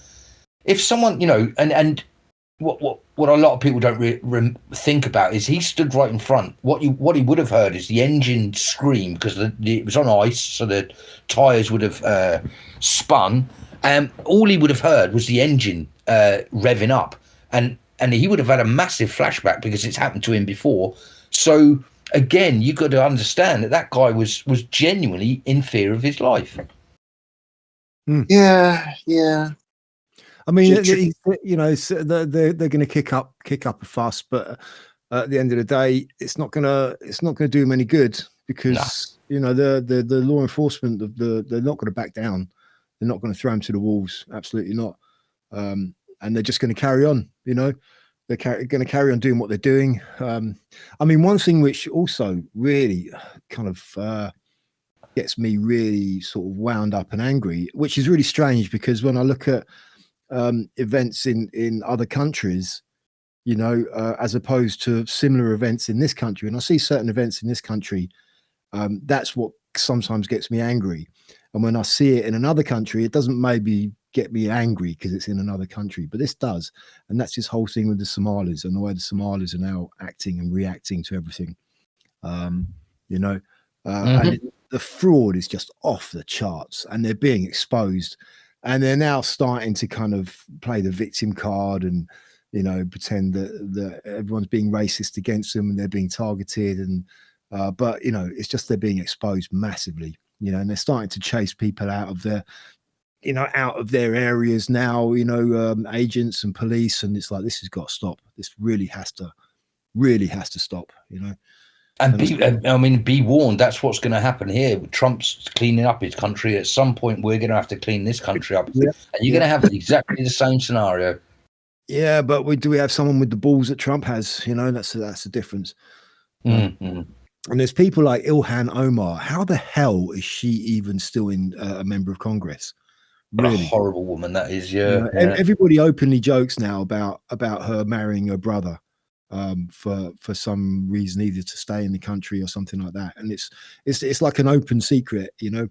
if someone, and what a lot of people don't think about is he stood right in front. What he would have heard is the engine scream because it was on ice, so the tires would have spun. All he would have heard was the engine revving up, and he would have had a massive flashback because it's happened to him before. So again, you got to understand that guy was genuinely in fear of his life. Yeah. I mean, they're going to kick up a fuss, but at the end of the day, it's not going to do them any good because the law enforcement they're not going to back down. They're not going to throw them to the wolves. Absolutely not. And they're just going to carry on. They're going to carry on doing what they're doing. I mean, one thing which also really kind of gets me really sort of wound up and angry, which is really strange because when I look at events in other countries, as opposed to similar events in this country, and I see certain events in this country, that's what sometimes gets me angry. And when I see it in another country, it doesn't maybe get me angry because it's in another country, but this does. And that's this whole thing with the Somalis and the way the Somalis are now acting and reacting to everything. And the fraud is just off the charts and they're being exposed. And they're now starting to kind of play the victim card and, pretend that everyone's being racist against them and they're being targeted. And, but, it's just they're being exposed massively, and they're starting to chase people out of their areas now, agents and police. And it's like, this has got to stop. This really has to stop, And be warned, that's what's going to happen here. Trump's cleaning up his country. At some point, we're going to have to clean this country up. And you're going to have exactly the same scenario. Yeah, but do we have someone with the balls that Trump has? You know, that's the difference. Mm-hmm. And there's people like Ilhan Omar. How the hell is she even still in a member of Congress? What a Really horrible woman that is. You Yeah, know, yeah. everybody openly jokes now about her marrying her brother for some reason, either to stay in the country or something like that. And it's like an open secret, you know.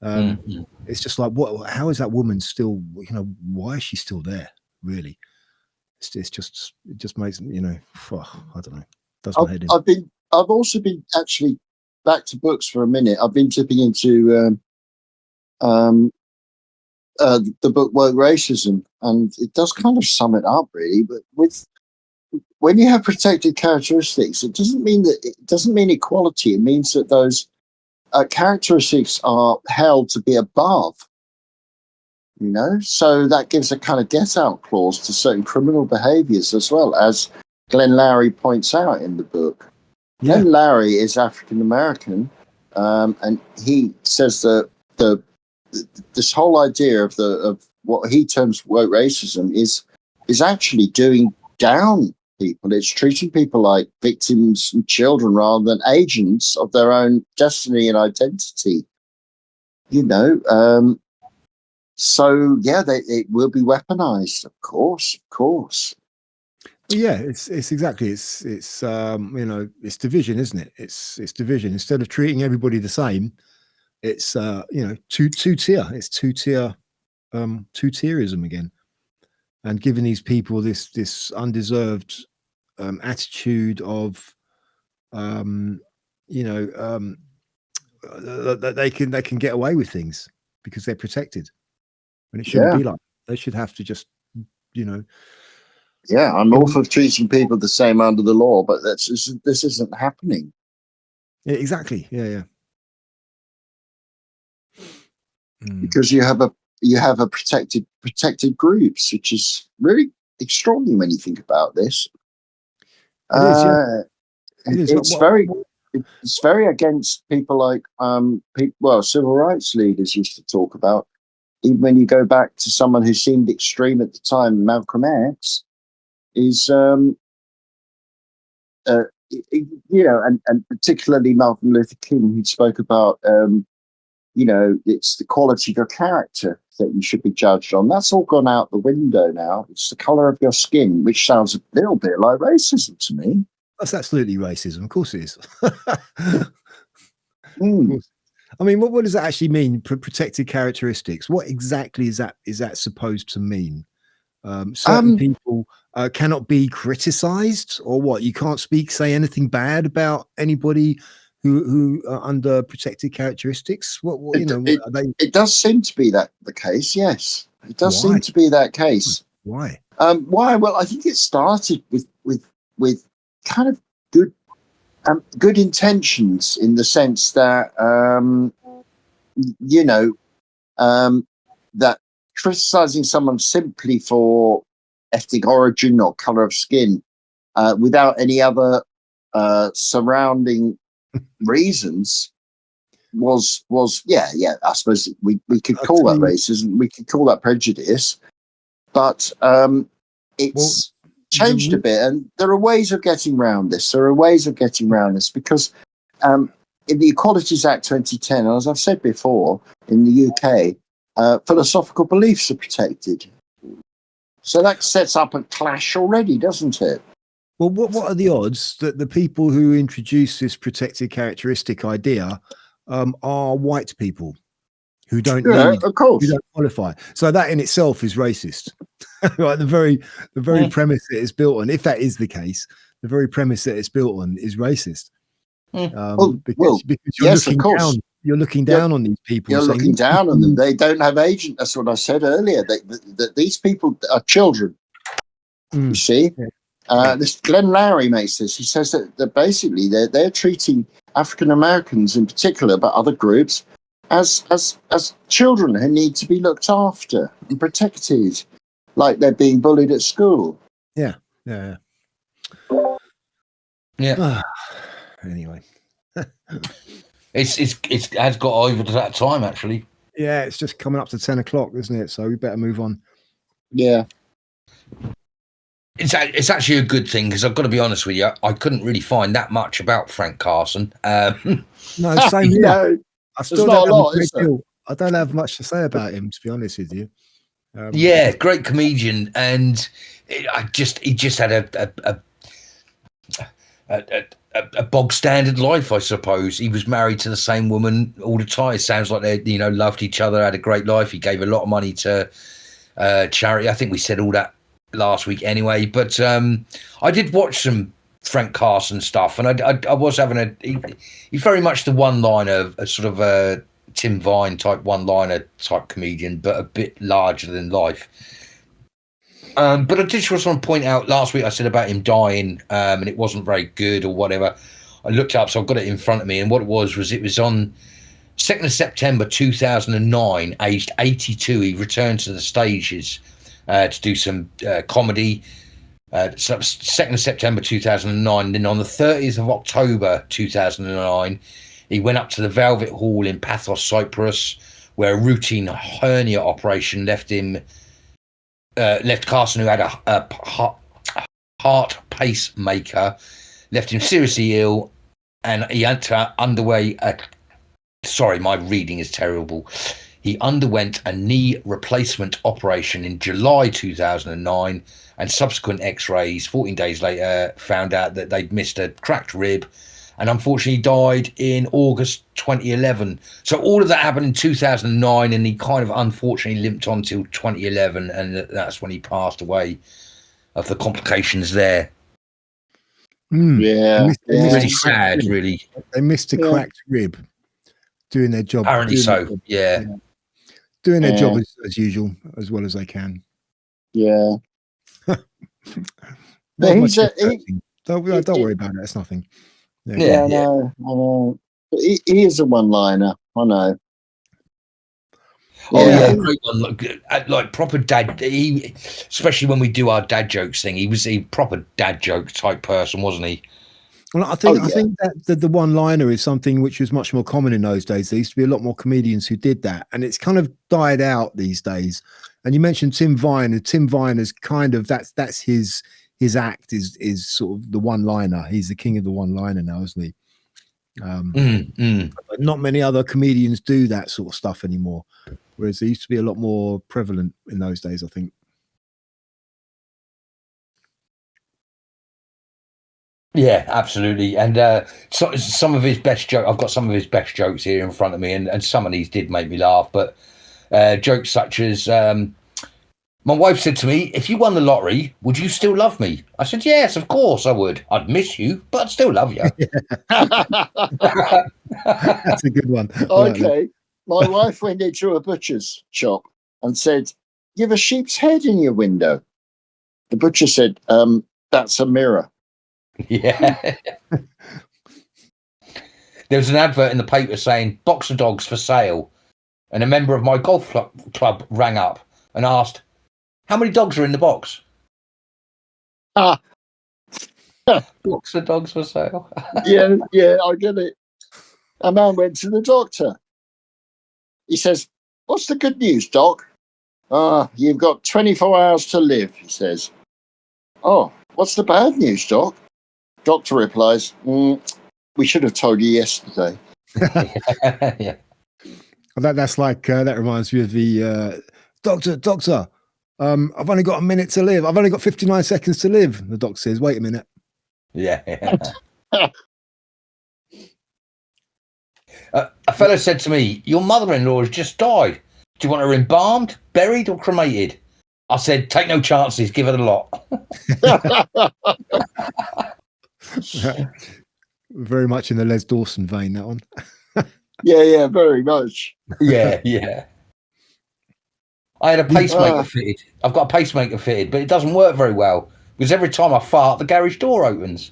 Mm-hmm. It's just like, what? How is that woman still? You know, why is she still there? Really, it just makes, you know, I don't know, does my head in. I've also been actually back to books for a minute. I've been tipping into the book Woke Racism, and it does kind of sum it up really. But when you have protected characteristics, it doesn't mean equality. It means that those characteristics are held to be above. You know, so that gives a kind of get out clause to certain criminal behaviours, as well, as Glenn Lowry points out in the book. Yeah, Glenn Lowry is African American, and he says that this whole idea of what he terms woke racism is actually doing down people. It's treating people like victims and children rather than agents of their own destiny and identity. You know, so yeah, it will be weaponized, of course. well, yeah, it's exactly it's you know, it's division, isn't it? It's division. Instead of treating everybody the same, it's you know, two tier. It's two tierism again, and giving these people this undeserved attitude of you know, that they can get away with things because they're protected, when it shouldn't Yeah, be like that. They should have to just, you know. yeah. I'm all for treating people the same under the law, but this isn't happening. Yeah, exactly. Yeah. Because you have a protected groups, which is really extraordinary when you think about this. It is, yeah. It is. It's very against people like civil rights leaders used to talk about. Even when you go back to someone who seemed extreme at the time, Malcolm X is you know, and particularly Martin Luther King, who spoke about you know, it's the quality of your character that you should be judged on. That's all gone out the window now. It's the color of your skin, which sounds a little bit like racism to me. That's absolutely racism. Of course it is. Mm. Of course. I mean, what does that actually mean? Protected characteristics. What exactly is that supposed to mean? Certain people cannot be criticized, or what? You can't say anything bad about anybody who are under protected characteristics. What you know? Are they? It does seem to be that the case. Yes, it does Why? seem to be that case. Why? Why? Well, I think it started with kind of good intentions, in the sense that you know, that criticizing someone simply for ethnic origin or color of skin, without any other surrounding reasons, was yeah. I suppose we could call that racism. We could call that prejudice, but it's changed a bit, and there are ways of getting around this. Because in the Equalities Act 2010, as I've said before, in the UK, philosophical beliefs are protected. So that sets up a clash already, doesn't it? Well, what are the odds that the people who introduce this protected characteristic idea are white people who don't Of course, who don't qualify? So that in itself is racist. Right, the very premise that it's built on, if that is the case, the very premise that it's built on is racist. Because you're looking down on these people. You're looking down on them. They don't have agent. That's what I said earlier. That these people are children. You see, this Glenn Lowry makes this. He says that basically they're treating African Americans in particular, but other groups, as children who need to be looked after and protected, like they're being bullied at school. Yeah. Anyway, it has got over to that time, actually. Yeah, it's just coming up to 10 o'clock, isn't it? So we better move on. Yeah. It's actually a good thing because I've got to be honest with you, I couldn't really find that much about Frank Carson. No, same here. No, I still not don't a have lot, great is there? deal. I don't have much to say about him, to be honest with you. Yeah, great comedian, and he just had a bog standard life, I suppose. He was married to the same woman all the time. It sounds like they, loved each other, had a great life. He gave a lot of money to charity. I think we said all that last week anyway. But I did watch some Frank Carson stuff, and I was having he's very much the one-liner, a sort of a Tim Vine type one-liner type comedian, but a bit larger than life. But I did just want to point out last week I said about him dying, and it wasn't very good or whatever. I looked up, so I've got it in front of me, and what it was on 2nd of September 2009, aged 82. He returned to the stages to do some comedy. So 2nd of September 2009. Then on the 30th of October 2009, he went up to the Velvet Hall in Pathos, Cyprus, where a routine hernia operation left Carson, who had a heart pacemaker, left him seriously ill, and he had to underway sorry, my reading is terrible. He underwent a knee replacement operation in July 2009, and subsequent x-rays 14 days later found out that they'd missed a cracked rib, and unfortunately died in August 2011. So all of that happened in 2009, and he kind of unfortunately limped on till 2011, and that's when he passed away of the complications there. Yeah, Really sad, really. They missed a cracked rib doing their job. Apparently so, yeah. Doing their job as usual, as well as they can. Yeah. But don't worry about it. It's nothing. Yeah, I know. But he is a one-liner. I know. Oh yeah, great one. Like proper dad. Especially when we do our dad jokes thing, he was a proper dad joke type person, wasn't he? Well, I think that the one-liner is something which was much more common in those days. There used to be a lot more comedians who did that, and it's kind of died out these days. And you mentioned Tim Vine, and Tim Vine is kind of that's his act is sort of the one-liner. He's the king of the one-liner now, isn't he? But not many other comedians do that sort of stuff anymore. Whereas there used to be a lot more prevalent in those days, I think. Yeah, absolutely. And so, some of his best jokes, I've got some of his best jokes here in front of me, and some of these did make me laugh. But jokes such as, my wife said to me, "If you won the lottery, would you still love me?" I said, "Yes, of course I would. I'd miss you, but I'd still love you." That's a good one. Okay. My wife went into a butcher's shop and said, "You have a sheep's head in your window." The butcher said, "That's a mirror." Yeah. There was an advert in the paper saying boxer dogs for sale, and a member of my golf club rang up and asked, "How many dogs are in the box?" Boxer dogs for sale. Yeah, I get it. A man went to the doctor. He says, "What's the good news, doc?" You've got 24 hours to live," he says. "Oh, what's the bad news, doc?" Doctor replies, "We should have told you yesterday." Yeah. That's like that reminds me of the doctor. I've only got a minute to live. I've only got 59 seconds to live. The doctor says, "Wait a minute." Yeah. A fellow said to me, "Your mother-in-law has just died. Do you want her embalmed, buried, or cremated?" I said, "Take no chances. Give her the lot." Very much in the Les Dawson vein, that one. Yeah, very much. Yeah. I had a pacemaker fitted. I've got a pacemaker fitted, but it doesn't work very well because every time I fart, the garage door opens.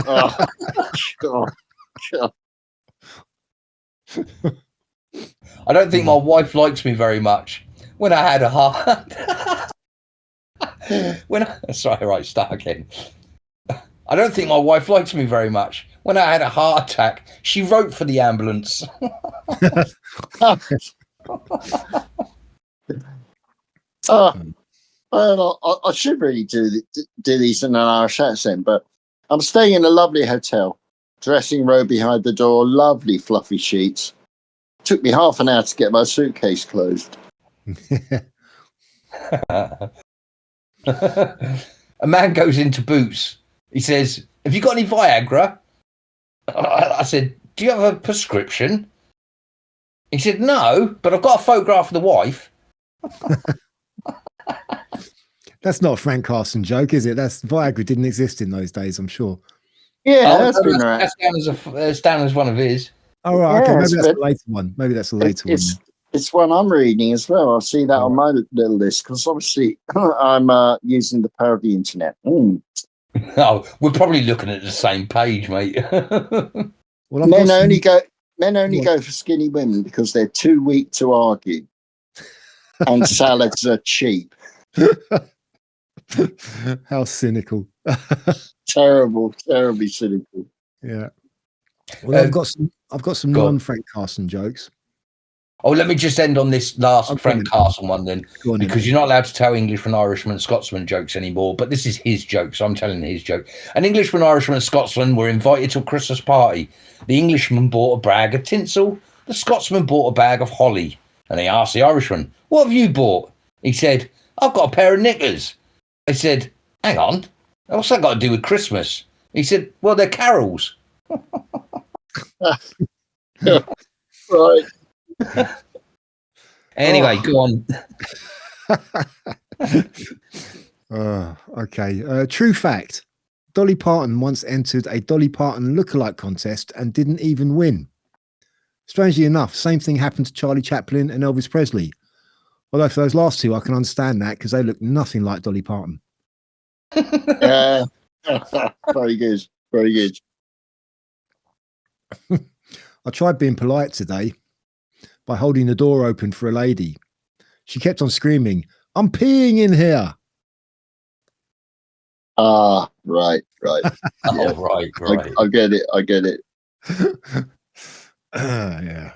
Oh, God. I don't think my wife likes me very much. When I had a heart, start again. I don't think my wife likes me very much. When I had a heart attack, she wrote for the ambulance. Well, I should really do these in an Irish accent, but I'm staying in a lovely hotel. Dressing robe behind the door, lovely fluffy sheets. Took me half an hour to get my suitcase closed. A man goes into Boots. He says, "Have you got any Viagra?" I said, "Do you have a prescription?" He said, "No, but I've got a photograph of the wife." That's not a Frank Carson joke, is it? That's Viagra didn't exist in those days, I'm sure. Yeah, that's been right. That's down as one of his. Oh, right, okay. Yeah, Maybe that's a later one. Maybe that's a later one. It's one I'm reading as well. I'll see that on my little list because obviously I'm using the power of the internet. Oh, we're probably looking at the same page, mate. Well, men only go for skinny women because they're too weak to argue, and salads are cheap. How cynical! Terribly cynical. Yeah. Well, I've got some non-Frank Carson jokes. Oh, let me just end on this last Frank Carson one then, because you're not allowed to tell Englishman, Irishman, Scotsman jokes anymore. But this is his joke, so I'm telling his joke. An Englishman, Irishman, and Scotsman were invited to a Christmas party. The Englishman bought a bag of tinsel. The Scotsman bought a bag of holly. And they asked the Irishman, "What have you bought?" He said, "I've got a pair of knickers." They said, "Hang on, what's that got to do with Christmas?" He said, "Well, they're carols." Right. Anyway, go on. Okay. True fact. Dolly Parton once entered a Dolly Parton lookalike contest and didn't even win. Strangely enough, same thing happened to Charlie Chaplin and Elvis Presley. Although for those last two, I can understand that because they look nothing like Dolly Parton. Very good. Very good. I tried being polite today by holding the door open for a lady. She kept on screaming, "I'm peeing in here." Ah, right. Yeah. Oh, right. I get it. Yeah.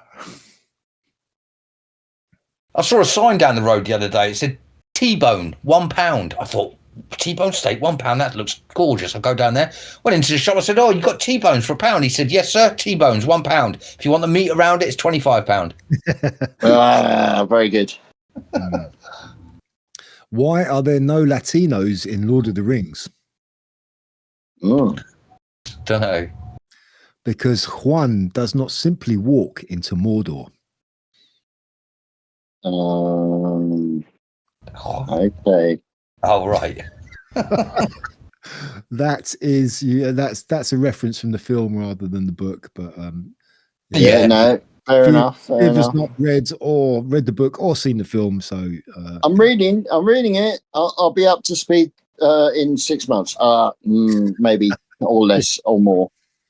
I saw a sign down the road the other day. It said T-bone, £1. I thought, T-bone steak, £1. That looks gorgeous. I go down there, went into the shop. I said, "Oh, you got T-bones for £1?" He said, "Yes, sir. T-bones, £1. If you want the meat around it, it's £25." Very good. Why are there no Latinos in Lord of the Rings? Don't know. Because Juan does not simply walk into Mordor. Okay. Oh, right. That's a reference from the film rather than the book, but No, fair enough. If has not read the book or seen the film, so I'm reading it. I'll be up to speed in 6 months. Maybe or less or more.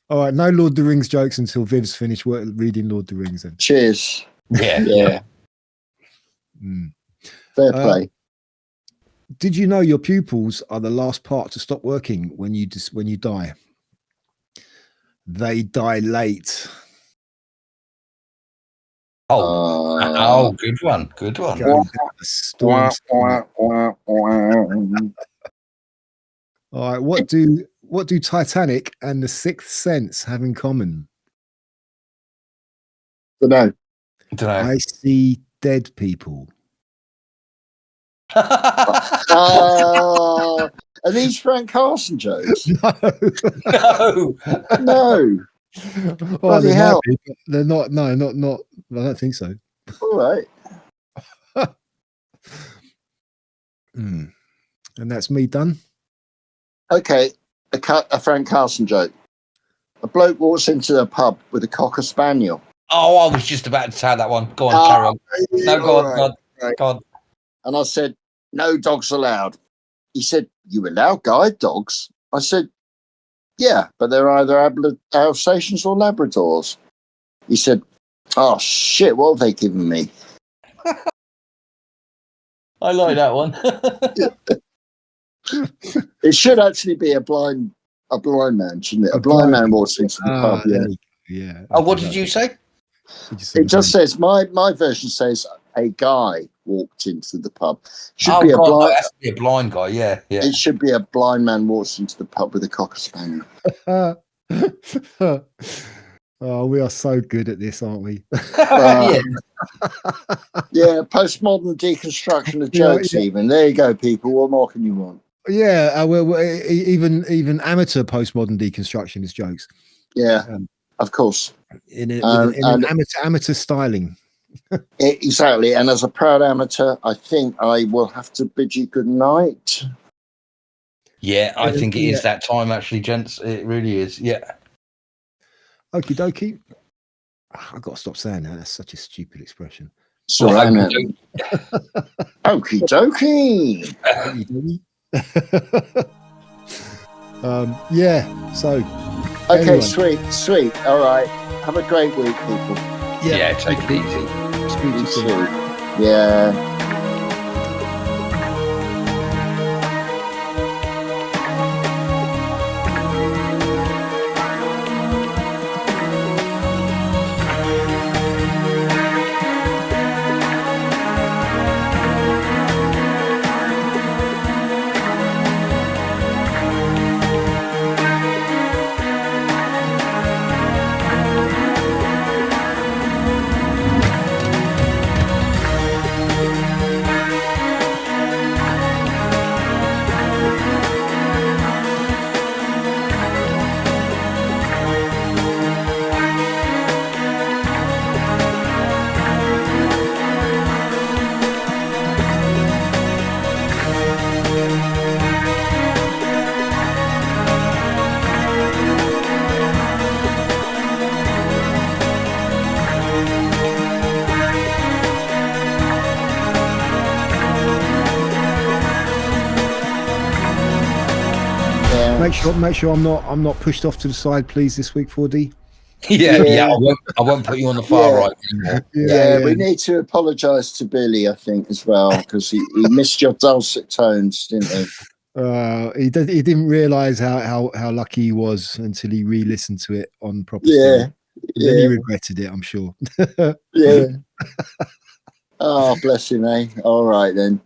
All right, no Lord of the Rings jokes until Vivs finish reading Lord of the Rings. Then. Cheers. Yeah. Fair play. Did you know your pupils are the last part to stop working when you die? They die late. Oh, good one. Good one. All right, what do Titanic and The Sixth Sense have in common? Don't know. I see dead people. Are these Frank Carson jokes? No. Oh, they might be, but they're not. No, not. I don't think so. All right. And that's me done. Okay, a Frank Carson joke. A bloke walks into a pub with a Cocker Spaniel. Oh, I was just about to tell that one. Go on, carry on. No, go on. Go on. And I said, "No dogs allowed." He said, "You allow guide dogs?" I said, "Yeah, but they're either Alsatians or Labradors." He said, "Oh, shit, what have they given me?" I like that one. It should actually be a blind man, shouldn't it? A blind man walks into the pub, yeah. Oh, what did you say? It just says, my version says, a guy walked into the pub. Should be a God, blind. that has to be a blind guy. Yeah, yeah. It should be a blind man walks into the pub with a cocker spaniel. Oh, we are so good at this, aren't we? Yeah. Yeah, postmodern deconstruction of jokes. Even there you go, people. What more can you want? Yeah, even amateur postmodern deconstruction is jokes. Yeah, of course. In an amateur styling. Exactly. And as a proud amateur, I think I will have to bid you good night. Yeah, I think it is that time, actually, gents. It really is. Yeah. Okie dokie. I've got to stop saying that. That's such a stupid expression. So, okie dokie. Yeah. So. Okay, anyway. sweet. All right. Have a great week, people. Yeah, take it easy. Speak to you soon. Yeah. Make sure I'm not pushed off to the side, please, this week, 4D. Yeah. I won't put you on the far right anymore. Yeah, we need to apologise to Billy, I think, as well, because he missed your dulcet tones, didn't he? He didn't realise how lucky he was until he re-listened to it on proper. Then he regretted it, I'm sure. Yeah. Oh, bless him, eh? All right then.